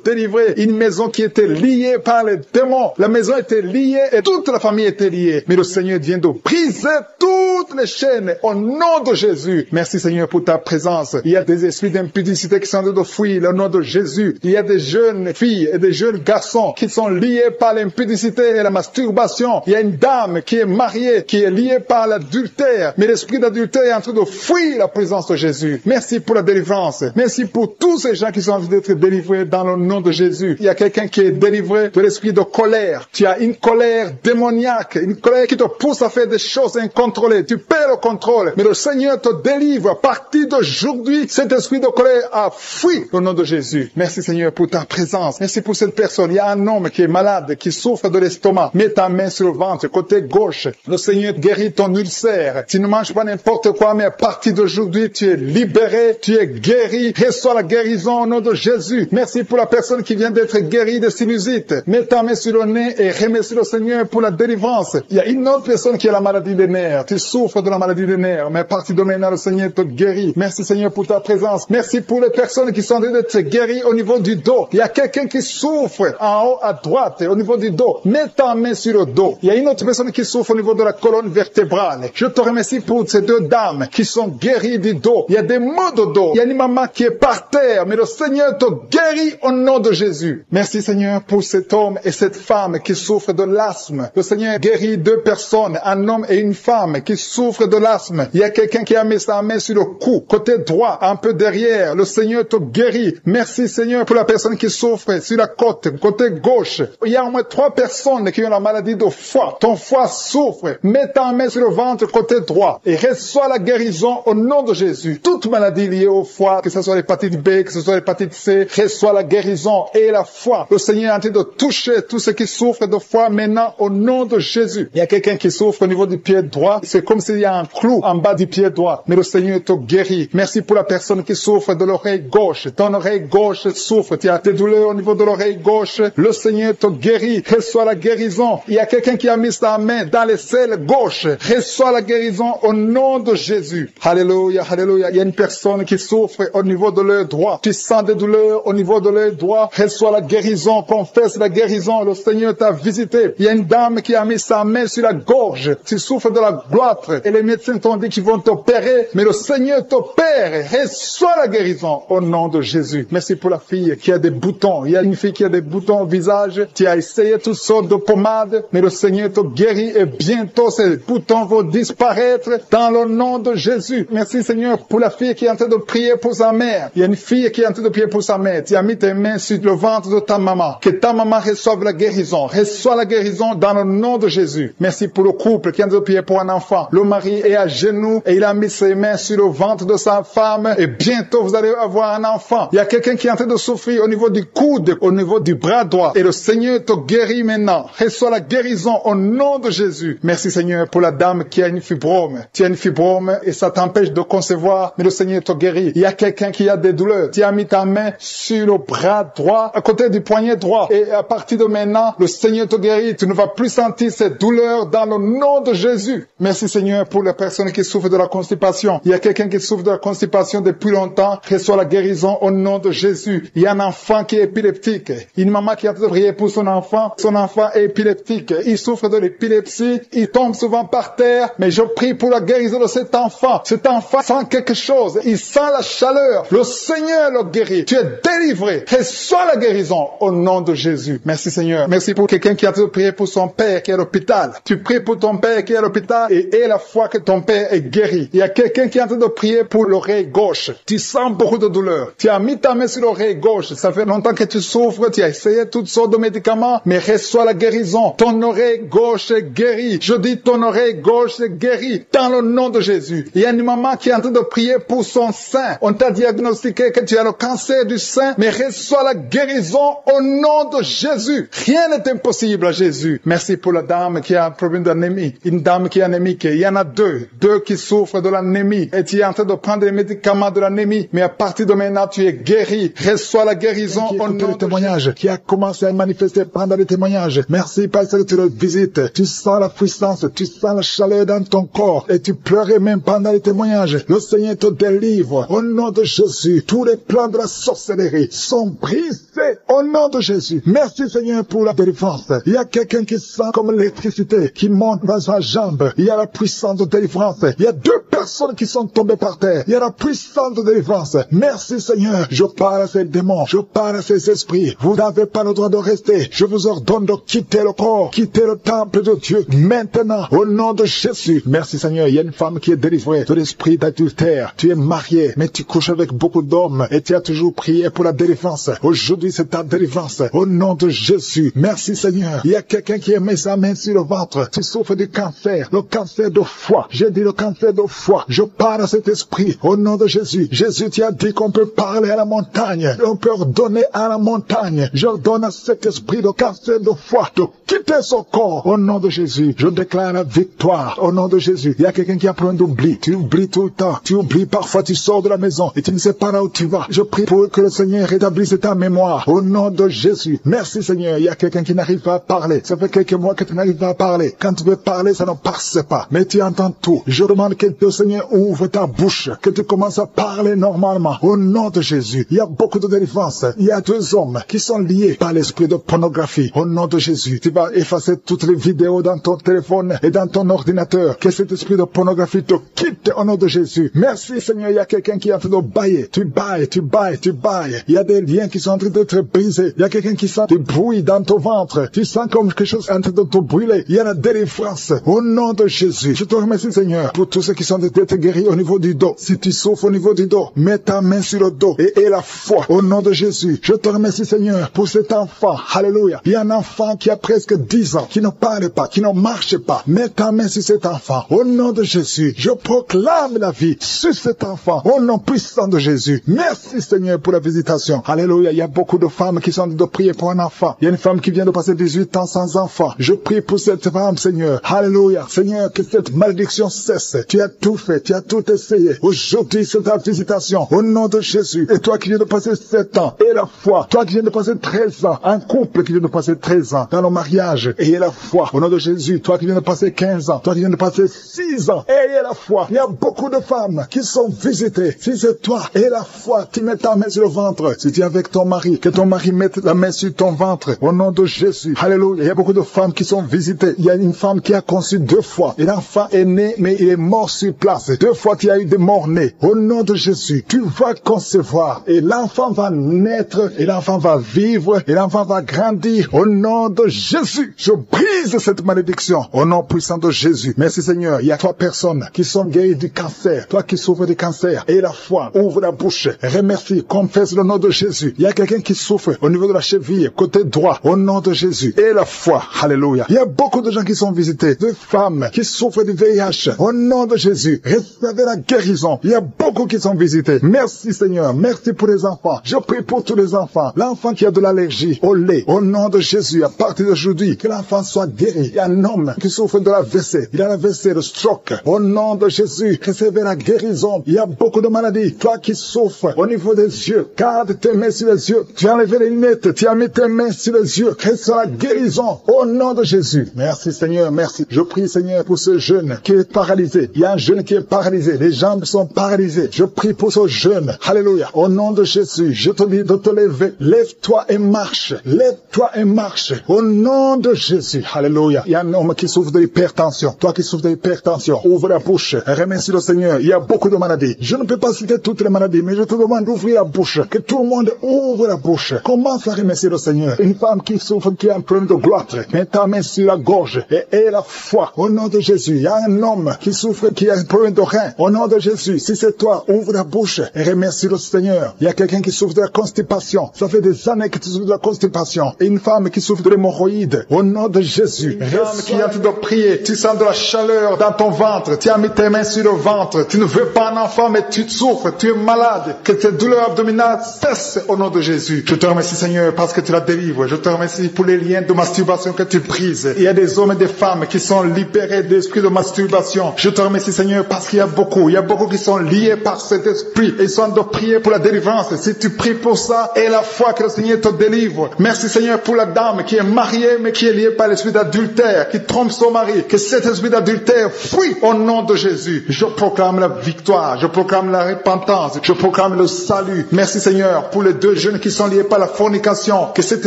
délivrer. Une maison qui était liée par les démons. La maison était liée et toute la famille était liée. Mais le Seigneur vient de briser toutes les chaînes au nom de Jésus. Merci Seigneur pour ta présence. Il y a des esprits d'impudicité qui sont en train de fuir le nom de Jésus. Il y a des jeunes filles et des jeunes garçons qui sont liés par l'impudicité et la masturbation. Il y a une dame qui est mariée, qui est liée par l'adultère. Mais l'esprit d'adultère est en train de fuir la présence de Jésus. Merci pour la délivrance. Merci pour tous ces gens qui sont en train d'être délivrés dans le nom de Jésus. Il y a quelqu'un qui est délivré de l'esprit de colère. Tu as une colère démoniaque, une colère qui te pousse à faire des choses incontrôlées. Tu perds le contrôle. Mais le Seigneur te délivre. À partir d'aujourd'hui, cet esprit de colère a fui au nom de Jésus. Merci Seigneur pour ta présence. Merci pour cette personne. Il y a un homme qui est malade, qui souffre de l'estomac. Mets ta main sur le ventre, côté gauche. Le Seigneur guérit ton ulcère. Tu ne manges pas n'importe quoi, mais à partir d'aujourd'hui, tu es libéré, tu es guéri. Reçois la guérison au nom de Jésus. Merci pour la personne qui vient d'être guérie de sinusite. Mets ta main sur le nez et remercie le Seigneur pour la délivrance. Il y a une autre personne qui a la maladie des nerfs. Tu souffres de la maladie des nerfs, mais à partir de maintenant, le Seigneur te guérit. Merci Seigneur pour ta présence. Merci pour les personnes qui sont en train d'être guéries au niveau du dos. Il y a quelqu'un qui souffre en haut à droite, au niveau du dos. Mets ta main sur le dos. Il y a une autre personne qui souffre au niveau de la colonne vertébrale. Je te remercie pour ces deux dames qui sont guéries du dos. Il y a des maux de dos. Il y a une maman qui est par terre, mais le Seigneur te guérit au nom de Jésus. Merci Seigneur pour cet homme et cette femme qui souffrent de l'asthme. Le Seigneur guérit deux personnes, un homme et une femme qui souffrent de l'asthme. Il y a quelqu'un qui a mis sa main sur le cou, côté droit, un peu derrière. Le Seigneur te guérit. Merci Seigneur pour la personne qui souffre sur la côte, côté gauche. Il y a au moins 3 personnes qui ont la maladie de foie. Ton foie souffre. Mets ta main sur le ventre, côté droit, et reçois la guérison au nom de Jésus. Toute maladie liée au foie, que ce soit l'hépatite B, que ce soit l'hépatite C, reçois la guérison et la foi. Le Seigneur est en train de toucher tous ceux qui souffrent de foie maintenant au nom de Jésus. Il y a quelqu'un qui souffre au niveau du pied droit. C'est comme s'il y a un clou en bas du pied droit. Mais le Seigneur te guérit. Merci pour la personne qui souffre de l'oreille gauche. Ton oreille gauche souffre. Tu as des douleurs au niveau de l'oreille gauche. Le Seigneur te guérit. Reçois la guérison. Il y a quelqu'un qui a mis sa main dans les selles gauche. Reçois la guérison au nom de Jésus. Alléluia, alléluia. Il y a une personne qui souffre au niveau de l'œil droit. Tu sens des douleurs au niveau de l'œil droit. Reçois la guérison. Confesse la guérison. Le Seigneur t'a visité. Il y a une dame qui a mis sa main sur la gorge. Tu souffres de la gloître. Et les médecins t'ont dit qu'ils vont t'opérer. Mais le Seigneur t'opère. Reçois la guérison au nom de Jésus. Merci pour la fille qui a des boutons. Il y a une fille qui a des boutons au visage. Tu as essayé toutes sortes de pommades. Mais le Seigneur te guérit. Et bientôt ces boutons vont disparaître dans le nom de Jésus. Merci Seigneur pour la fille qui est en train de prier pour sa mère. Il y a une fille qui est en train de prier pour sa mère. Tu as mis tes mains sur le ventre de ta maman. Que ta maman reçoive la guérison. Reçois la guérison dans le nom de Jésus. Merci pour le couple qui est en train de prier pour un enfant. Le mari est à genoux et il a mis ses mains sur le ventre de sa femme. Et bientôt vous allez avoir un enfant. Il y a quelqu'un qui est en train de souffrir au niveau du coude, au niveau du bras droit. Et le Seigneur te guérit maintenant. Reçois la guérison au nom de Jésus. Merci Seigneur pour la dame qui a une fibrome. Tu as une fibrome et ça t'empêche de concevoir, mais le Seigneur te guérit. Il y a quelqu'un qui a des douleurs. Tu as mis ta main sur le bras droit, à côté du poignet droit. Et à partir de maintenant, le Seigneur te guérit. Tu ne vas plus sentir cette douleur dans le nom de Jésus. Merci Seigneur pour les personnes qui souffrent de la constipation. Il y a quelqu'un qui souffre de la constipation depuis longtemps. Reçois la guérison au nom de Jésus. Il y a un enfant qui est épileptique. Une maman qui a prié pour son enfant. Son enfant est épileptique. Il souffre de l'épilepsie. Il tombe souvent par terre. Mais je prie pour la guérison de cet enfant. Cet enfant sent quelque chose. Il sent la chaleur. Le Seigneur le guérit. Tu es délivré. Reçois la guérison au nom de Jésus. Merci Seigneur. Merci pour quelqu'un qui a prié pour son père qui est à l'hôpital. Tu pries pour ton père qui est à l'hôpital et aie la foi que ton père est guéri. Il y a quelqu'un qui est en train de prier pour l'oreille gauche. Tu sens beaucoup de douleur. Tu as mis ta main sur l'oreille gauche. Ça fait longtemps que tu souffres. Tu as essayé toutes sortes de médicaments, mais reçois la guérison. Ton oreille gauche est guérie. Je dis ton oreille gauche est guérie dans le nom de Jésus. Il y a une maman qui est en train de prier pour son sein. On t'a diagnostiqué que tu as le cancer du sein, mais reçois la guérison au nom de Jésus. Rien n'est impossible à Jésus. Merci pour la dame qui a un problème d'anémie. Une dame qui est anémique. Il y en a deux qui souffrent de l'anémie. Et tu es en train de prendre les médicaments de l'anémie, mais à partir de maintenant, tu es guéri. Reçois la guérison au nom de témoignage qui a commencé à manifester pendant les témoignages. Merci parce que tu le visites. Tu sens la puissance, tu sens la chaleur dans ton ton corps et tu pleurais même pendant les témoignages. Le Seigneur te délivre. Au nom de Jésus, tous les plans de la sorcellerie sont brisés. Au nom de Jésus. Merci Seigneur pour la délivrance. Il y a quelqu'un qui sent comme l'électricité qui monte dans sa jambe. Il y a la puissance de délivrance. Il y a 2 personnes qui sont tombées par terre. Il y a la puissance de délivrance. Merci Seigneur. Je parle à ces démons. Je parle à ces esprits. Vous n'avez pas le droit de rester. Je vous ordonne de quitter le corps, quitter le temple de Dieu maintenant, au nom de Jésus. Merci Seigneur. Il y a une femme qui est délivrée de l'esprit d'adultère. Tu es marié, mais tu couches avec beaucoup d'hommes et tu as toujours prié pour la délivrance. Aujourd'hui, c'est ta délivrance. Au nom de Jésus. Merci Seigneur. Il y a quelqu'un qui a mis sa main sur le ventre. Tu souffres du cancer, le cancer de foie. J'ai dit le cancer de foie. Je parle à cet esprit. Au nom de Jésus. Jésus, tu as dit qu'on peut parler à la montagne. On peut ordonner à la montagne. J'ordonne à cet esprit de cancer de foie de quitter son corps. Au nom de Jésus. Je déclare la victoire. Au nom de Jésus. Il y a quelqu'un qui a pris d'oubli. Tu oublies tout le temps. Tu oublies parfois. Tu sors de la maison et tu ne sais pas là où tu vas. Je prie pour que le Seigneur rétablisse ta mémoire. Au nom de Jésus. Merci Seigneur. Il y a quelqu'un qui n'arrive pas à parler. Ça fait quelques mois que tu n'arrives pas à parler. Quand tu veux parler, ça ne passe pas. Mais tu entends tout. Je demande que le Seigneur ouvre ta bouche. Que tu commences à parler normalement. Au nom de Jésus. Il y a beaucoup de délivrance. Il y a 2 hommes qui sont liés par l'esprit de pornographie. Au nom de Jésus. Tu vas effacer toutes les vidéos dans ton téléphone et dans ton ordinateur. Que cet esprit de pornographie te quitte au nom de Jésus. Merci Seigneur. Il y a quelqu'un qui est en train de bailler. Tu bailles, tu bailles, tu bailles. Il y a des liens qui sont en train d'être brisés. Il y a quelqu'un qui sent du bruit dans ton ventre. Tu sens comme quelque chose est en train de te brûler. Il y a la délivrance. Au nom de Jésus. Je te remercie Seigneur pour tous ceux qui sont d'être guéris au niveau du dos. Si tu souffres au niveau du dos, mets ta main sur le dos et aie la foi. Au nom de Jésus. Je te remercie Seigneur pour cet enfant. Alléluia. Il y a un enfant qui a presque 10 ans, qui ne parle pas, qui ne marche pas. Mets ta main sur cet enfant. Au nom de Jésus. Je proclame la vie sur cet enfant. Au nom puissant de Jésus. Merci Seigneur pour la visitation. Alléluia. Il y a beaucoup de femmes qui sont en train de prier pour un enfant. Il y a une femme qui vient de passer 18 ans sans enfant. Je prie pour cette femme Seigneur. Alléluia. Seigneur, que cette malédiction cesse. Tu as tout fait. Tu as tout essayé. Aujourd'hui, c'est ta visitation. Au nom de Jésus. Et toi qui viens de passer 7 ans. Et la foi. Toi qui viens de passer 13 ans. Un couple qui vient de passer 13 ans dans le mariage. Ayez la foi. Au nom de Jésus. Toi qui viens de passer 15 ans. Toi qui viens de passer 6 ans. Ayez la foi. Il y a beaucoup de femmes qui sont visitées. Si c'est toi, aie la foi. Tu mets ta main sur le ventre. Si tu es avec ton mari, que ton mari mette la main sur ton ventre. Au nom de Jésus. Alléluia. Il y a beaucoup de femmes qui sont visitées. Il y a une femme qui a conçu 2 fois. Et l'enfant est né, mais il est mort sur place. 2 fois, tu as eu des morts-nés. Au nom de Jésus, tu vas concevoir. Et l'enfant va naître. Et l'enfant va vivre. Et l'enfant va grandir. Au nom de Jésus, je brise cette malédiction. Au nom puissant de Jésus. Merci Seigneur. Il y a 3 personnes qui sont guéries du cancer. Toi qui souffres du cancer. Et la foi. Ouvre la bouche. Remercie. Confesse le nom de Jésus. Il y a quelqu'un qui souffre au niveau de la cheville, côté droit. Au nom de Jésus. Et la foi. Alléluia. Il y a beaucoup de gens qui sont visités. De femmes qui souffrent du VIH. Au nom de Jésus. Recevez la guérison. Il y a beaucoup qui sont visités. Merci Seigneur. Merci pour les enfants. Je prie pour tous les enfants. L'enfant qui a de l'allergie au lait. Au nom de Jésus. À partir d'aujourd'hui, que l'enfant soit guéri. Il y a un homme qui souffre de la WC. Il a la WC, le stroke. Au nom de Jésus. Recevez la guérison. Il y a beaucoup de maladies. Toi qui souffres au niveau des yeux. Garde tes mains sur les yeux. Tu as enlevé les lunettes. Tu as mis tes mains sur les yeux. Reçois la guérison. Au nom de Jésus. Merci Seigneur. Merci. Je prie Seigneur pour ce jeune qui est paralysé. Il y a un jeune qui est paralysé. Les jambes sont paralysées. Je prie pour ce jeune. Alléluia. Au nom de Jésus. Je te dis de te lever. Lève-toi et marche. Lève-toi et marche. Au nom de Jésus. Alléluia. Il y a un homme qui souffre de l'hypertension. Toi qui souffres de l'hypertension. Ouvre la bouche. Remercie le Seigneur. Il y a beaucoup de maladies. Je ne peux pas citer toutes les maladies, mais je te demande d'ouvrir la bouche. Que tout le monde ouvre la bouche. Commence à remercier le Seigneur. Une femme qui souffre, qui a un problème de gloître. Mets ta main sur la gorge et aie la foi. Au nom de Jésus. Il y a un homme qui souffre, qui a un problème de rein. Au nom de Jésus. Si c'est toi, ouvre la bouche et remercie le Seigneur. Il y a quelqu'un qui souffre de la constipation. Ça fait des années que tu souffres de la constipation. Et une femme qui souffre de l'hémorroïde. Au nom de Jésus. Une femme qui est en train de prier. Tu sens de la chaleur dans ton ventre. Tu as mis tes mains sur le ventre. Tu ne veux pas un enfant, mais tu souffres. Tu es malade. Que tes douleurs abdominales cessent au nom de Jésus. Je te remercie Seigneur parce que tu la délivres. Je te remercie pour les liens de masturbation que tu brises. Il y a des hommes et des femmes qui sont libérés de l'esprit de masturbation. Je te remercie Seigneur parce qu'il y a beaucoup qui sont liés par cet esprit. Et ils sont de prier pour la délivrance. Si tu pries pour ça, et la foi que le Seigneur te délivre. Merci Seigneur pour la dame qui est mariée mais qui est liée par l'esprit d'adultère, qui trompe son mari. Que cet esprit d'adultère critères fuient au nom de Jésus. Je proclame la victoire, je proclame la repentance, je proclame le salut. Merci Seigneur pour les 2 jeunes qui sont liés par la fornication, que cet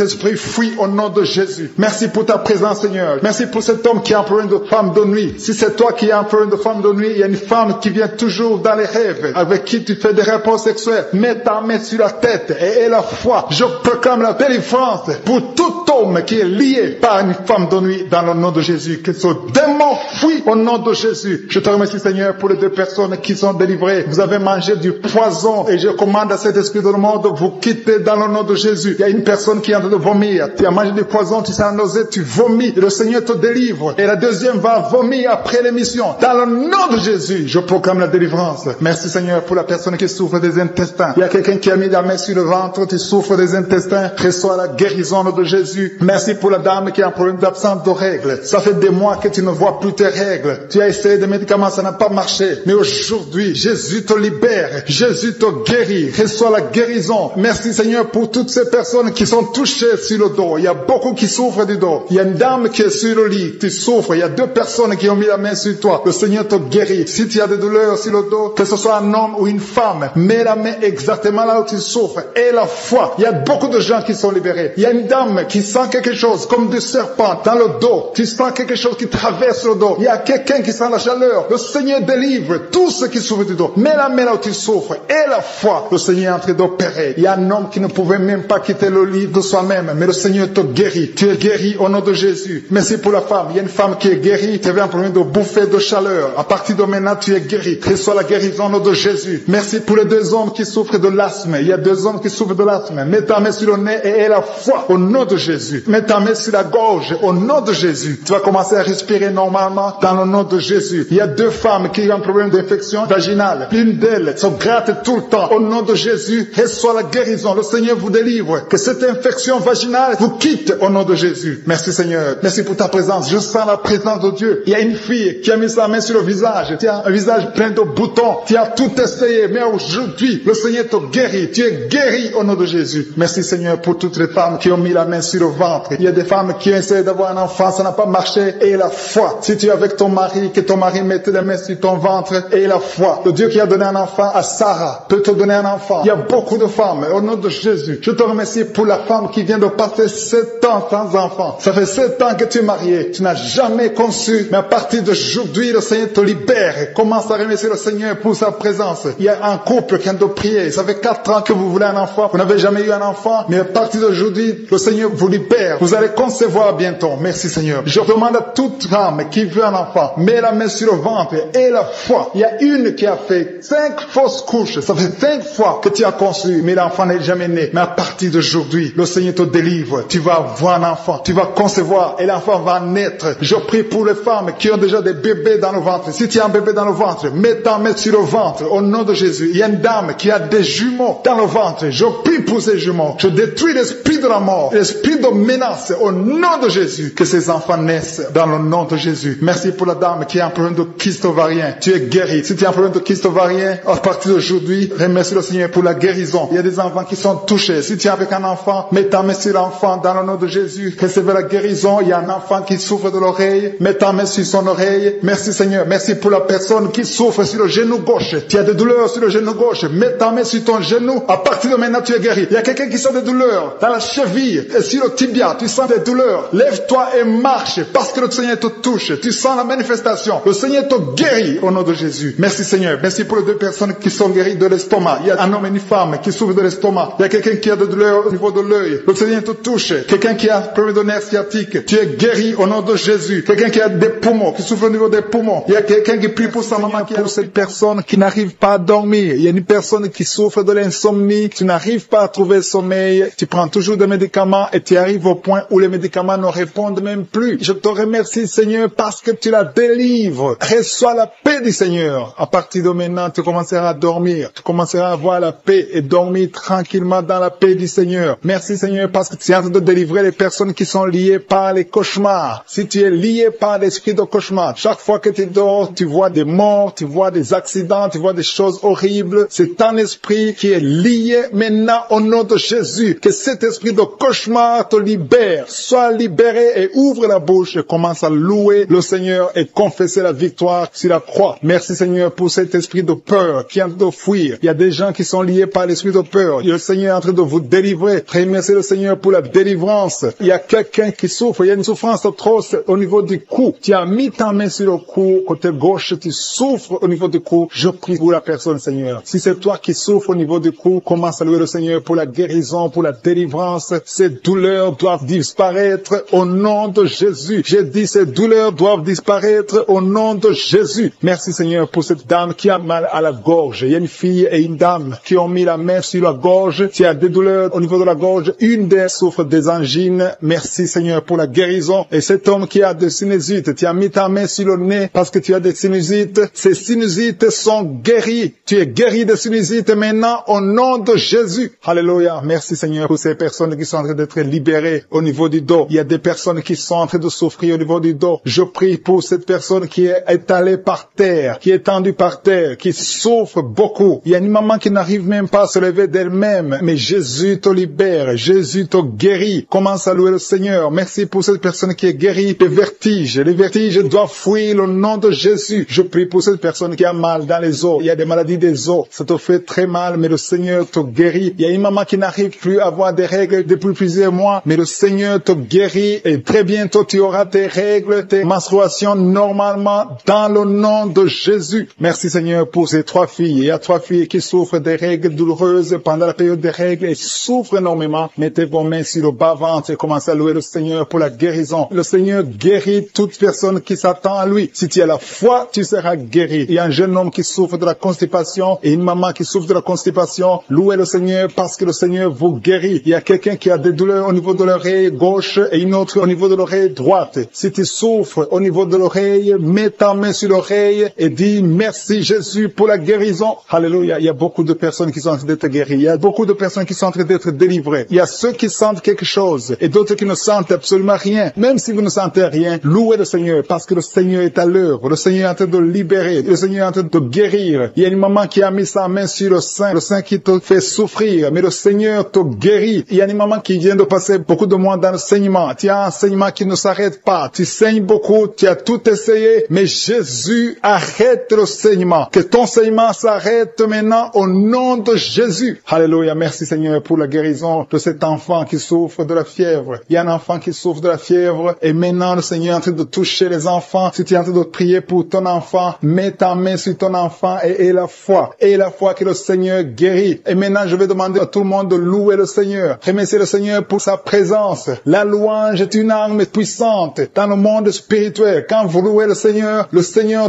esprit fuit au nom de Jésus. Merci pour ta présence Seigneur. Merci pour cet homme qui est un problème de femme de nuit. Si c'est toi qui es un problème de femme de nuit, il y a une femme qui vient toujours dans les rêves, avec qui tu fais des rapports sexuels. Mets ta main sur la tête et aie la foi. Je proclame la délivrance pour tout homme qui est lié par une femme de nuit dans le nom de Jésus. Que ce démon fuit au nom de Jésus. Je te remercie Seigneur pour les 2 personnes qui sont délivrées. Vous avez mangé du poison et je commande à cet esprit de le monde, vous quittez dans le nom de Jésus. Il y a une personne qui est en train de vomir. Tu as mangé du poison, tu s'en nausée, tu vomis. Et le Seigneur te délivre. Et la deuxième va vomir après l'émission. Dans le nom de Jésus, je proclame la délivrance. Merci Seigneur pour la personne qui souffre des intestins. Il y a quelqu'un qui a mis la main sur le ventre, tu souffres des intestins. Reçois la guérison de Jésus. Merci pour la dame qui a un problème d'absence de règles. Ça fait des mois que tu ne vois plus tes règles. Tu as essayé des médicaments, ça n'a pas marché. Mais aujourd'hui, Jésus te libère. Jésus te guérit. Reçois la guérison. Merci Seigneur pour toutes ces personnes qui sont touchées sur le dos. Il y a beaucoup qui souffrent du dos. Il y a une dame qui est sur le lit. Tu souffres. Il y a 2 personnes qui ont mis la main sur toi. Le Seigneur te guérit. Si tu as des douleurs sur le dos, que ce soit un homme ou une femme, mets la main exactement là où tu souffres. Et la foi. Il y a beaucoup de gens qui sont libérés. Il y a une dame qui sent quelque chose comme du serpent dans le dos. Tu sens quelque chose qui traverse le dos. Il y a quelqu'un qui sent la chaleur. Le Seigneur délivre tous ceux qui souffrent du dos. Mets la main là où tu souffres. Et la foi. Le Seigneur est en train d'opérer. Il y a un homme qui ne pouvait même pas quitter le lit de soi-même. Mais le Seigneur te guérit. Tu es guéri au nom de Jésus. Merci pour la femme. Il y a une femme qui est guérie. Tu avais un problème de bouffée de chaleur. À partir de maintenant, tu es guéri. Reçois la guérison au nom de Jésus. Merci pour les 2 hommes qui souffrent de l'asthme. Il y a 2 hommes qui souffrent de l'asthme. Mets ta main sur le nez et aie la foi au nom de Jésus. Mets ta main sur la gorge au nom de Jésus. Tu vas commencer à respirer normalement dans le nom de Jésus. Il y a 2 femmes qui ont un problème d'infection vaginale. L'une d'elles se gratte tout le temps. Au nom de Jésus, reçois la guérison. Le Seigneur vous délivre. Que cette infection vaginale vous quitte au nom de Jésus. Merci Seigneur. Merci pour ta présence. Je sens la présence de Dieu. Il y a une fille qui a mis sa main sur le visage. Tu as un visage plein de boutons. Tu as tout essayé. Mais aujourd'hui, le Seigneur te guérit. Tu es guéri au nom de Jésus. Merci Seigneur pour toutes les femmes qui ont mis la main sur le ventre. Il y a des femmes qui ont essayé d'avoir un enfant. Ça n'a pas marché. Et la foi. Si tu es avec ton mari, que ton mari mette les mains sur ton ventre. Et la foi. Le Dieu qui a donné un enfant à Sarah peut te donner un enfant. Il y a beaucoup de femmes. Au nom de Jésus, je te remercie pour la femme qui vient de passer 7 ans sans enfant. Ça fait 7 ans que tu es marié. Tu n'as jamais conçu. Mais à partir d'aujourd'hui, le Seigneur te libère. Commence à remercier le Seigneur pour sa présence. Il y a un couple qui vient de prier. Ça fait 4 ans que vous voulez un enfant. Vous n'avez jamais eu un enfant. Mais à partir d'aujourd'hui, le Seigneur vous libère. Vous allez concevoir bientôt. Merci Seigneur. Je demande à toute femme qui veut un enfant, mets la main sur le ventre et la foi. Il y a une qui a fait 5 fausses couches. Ça fait 5 fois que tu as conçu, mais l'enfant n'est jamais né. Mais à partir d'aujourd'hui, le Seigneur te délivre. Tu vas avoir un enfant. Tu vas concevoir et l'enfant va naître. Je prie pour les femmes qui ont déjà des bébés dans le ventre. Si tu as un bébé dans le ventre, mets ta main sur le ventre au nom de Jésus. Il y a une dame qui a des jumeaux dans le ventre. Je prie pour ces jumeaux. Je détruis l'esprit de la mort, l'esprit de menace au nom de Jésus. Que ces enfants naissent dans le nom de Jésus. Merci pour la dame qui a un problème de kyste ovarien. Tu es guéri. Si tu as un problème de kyste ovarien, à partir d'aujourd'hui, remercie le Seigneur pour la guérison. Il y a des enfants qui sont touchés. Si tu es avec un enfant, mets ta main sur l'enfant dans le nom de Jésus. Recevez la guérison. Il y a un enfant qui souffre de l'oreille. Mets ta main sur son oreille. Merci Seigneur. Merci pour la personne qui souffre sur le genou gauche. Tu as des douleurs sur le genou gauche. Mets ta main sur ton genou. À partir de maintenant, tu es guéri. Il y a quelqu'un qui sent des douleurs dans la cheville et sur le tibia. Tu sens des douleurs. Lève-toi et marche parce que le Seigneur te touche. Tu sens la manifestation. Le Seigneur te guérit au nom de Jésus. Merci Seigneur. Merci pour les 2 personnes qui sont guéries de l'estomac. Il y a un homme et une femme qui souffrent de l'estomac. Il y a quelqu'un qui a des douleurs au niveau de l'œil. Le Seigneur te touche. Quelqu'un qui a un problème de nerf sciatique. Tu es guéri au nom de Jésus. Quelqu'un qui a des poumons, qui souffre au niveau des poumons. Il y a quelqu'un qui prie pour sa maman, qui pour cette personne qui n'arrive pas à dormir. Il y a une personne qui souffre de l'insomnie. Tu n'arrives pas à trouver sommeil. Tu prends toujours des médicaments et tu arrives au point où les médicaments ne répondent même plus. Je te remercie Seigneur parce que tu la délivres. Reçois la paix du Seigneur. À partir de maintenant, tu commenceras à dormir. Tu commenceras à avoir la paix et dormir tranquillement dans la paix du Seigneur. Merci Seigneur parce que tu es en train de délivrer les personnes qui sont liées par les cauchemars. Si tu es lié par l'esprit de cauchemar, chaque fois que tu dors, tu vois des morts, tu vois des accidents, tu vois des choses horribles. C'est ton esprit qui est lié maintenant au nom de Jésus. Que cet esprit de cauchemar te libère. Sois libéré et ouvre la bouche et commence à louer le Seigneur Seigneur, et confesser la victoire sur la croix. Merci, Seigneur, pour cet esprit de peur qui est en train de fuir. Il y a des gens qui sont liés par l'esprit de peur. Le Seigneur est en train de vous délivrer. Remerciez le Seigneur pour la délivrance. Il y a quelqu'un qui souffre. Il y a une souffrance atroce au niveau du cou. Tu as mis ta main sur le cou, côté gauche, tu souffres au niveau du cou. Je prie pour la personne, Seigneur. Si c'est toi qui souffres au niveau du cou, commence à louer le Seigneur pour la guérison, pour la délivrance. Ces douleurs doivent disparaître au nom de Jésus. J'ai dit, ces douleurs doivent disparaître au nom de Jésus. Merci, Seigneur, pour cette dame qui a mal à la gorge. Il y a une fille et une dame qui ont mis la main sur la gorge. Tu as des douleurs au niveau de la gorge. Une d'elles souffre des angines. Merci, Seigneur, pour la guérison. Et cet homme qui a des sinusites, tu as mis ta main sur le nez parce que tu as des sinusites. Ces sinusites sont guéris. Tu es guéri des sinusites maintenant au nom de Jésus. Alléluia. Merci, Seigneur, pour ces personnes qui sont en train d'être libérées au niveau du dos. Il y a des personnes qui sont en train de souffrir au niveau du dos. Je prie pour cette personne qui est étalée par terre, qui est tendue par terre, qui souffre beaucoup. Il y a une maman qui n'arrive même pas à se lever d'elle-même. Mais Jésus te libère. Jésus te guérit. Commence à louer le Seigneur. Merci pour cette personne qui est guérie des vertiges. Les vertiges doivent fuir au nom de Jésus. Je prie pour cette personne qui a mal dans les os. Il y a des maladies des os. Ça te fait très mal, mais le Seigneur te guérit. Il y a une maman qui n'arrive plus à avoir des règles depuis plusieurs mois, mais le Seigneur te guérit et très bientôt tu auras tes règles, tes menstruations normalement dans le nom de Jésus. Merci, Seigneur, pour ces 3 filles. Il y a 3 filles qui souffrent des règles douloureuses pendant la période des règles et souffrent énormément. Mettez vos mains sur le bas-ventre et commencez à louer le Seigneur pour la guérison. Le Seigneur guérit toute personne qui s'attend à lui. Si tu as la foi, tu seras guéri. Il y a un jeune homme qui souffre de la constipation et une maman qui souffre de la constipation. Louez le Seigneur parce que le Seigneur vous guérit. Il y a quelqu'un qui a des douleurs au niveau de l'oreille gauche et une autre au niveau de l'oreille droite. Si tu souffres au niveau de l'oreille, mets ta main sur l'oreille et dis merci Jésus pour la guérison. Alléluia. Il y a beaucoup de personnes qui sont en train d'être guéries. Il y a beaucoup de personnes qui sont en train d'être délivrées. Il y a ceux qui sentent quelque chose et d'autres qui ne sentent absolument rien. Même si vous ne sentez rien, louez le Seigneur parce que le Seigneur est à l'œuvre. Le Seigneur est en train de libérer. Le Seigneur est en train de guérir. Il y a une maman qui a mis sa main sur le sein qui te fait souffrir, mais le Seigneur te guérit. Il y a une maman qui vient de passer beaucoup de mois dans le saignement. Tu as un saignement qui ne s'arrête pas. Tu saignes beaucoup, tu as tout essayé, mais Jésus arrête le saignement. Que ton saignement s'arrête maintenant au nom de Jésus. Alléluia. Merci, Seigneur, pour la guérison de cet enfant qui souffre de la fièvre. Il y a un enfant qui souffre de la fièvre et maintenant le Seigneur est en train de toucher les enfants. Si tu es en train de prier pour ton enfant, mets ta main sur ton enfant et la foi. Et la foi que le Seigneur guérit. Et maintenant, je vais demander à tout le monde de louer le Seigneur. Remercier le Seigneur pour sa présence. La louange est une arme puissante dans le monde spirituel. Quand vous louez le Seigneur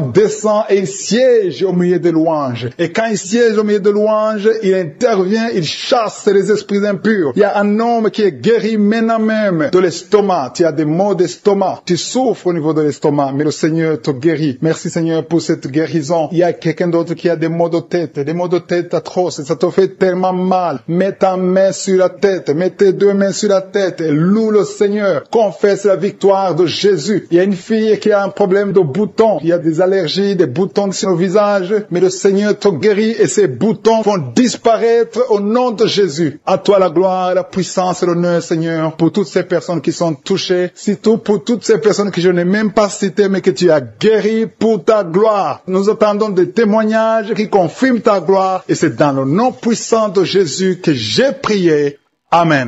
descend et il siège au milieu des louanges. Et quand il siège au milieu des louanges, il intervient, il chasse les esprits impurs. Il y a un homme qui est guéri maintenant même de l'estomac. Tu as des maux d'estomac. Tu souffres au niveau de l'estomac, mais le Seigneur te guérit. Merci, Seigneur, pour cette guérison. Il y a quelqu'un d'autre qui a des maux de tête atroces. Ça te fait tellement mal. Mets ta main sur la tête. Mets tes 2 mains sur la tête et loue le Seigneur. Confesse la victoire de Jésus. Il y a une fille qui a un problème de boutons. Il y a des allergies, des boutons sur le visage, mais le Seigneur te guérit et ces boutons vont disparaître au nom de Jésus. À toi la gloire, la puissance et l'honneur, Seigneur, pour toutes ces personnes qui sont touchées, surtout pour toutes ces personnes que je n'ai même pas citées, mais que tu as guéries pour ta gloire. Nous attendons des témoignages qui confirment ta gloire et c'est dans le nom puissant de Jésus que j'ai prié. Amen.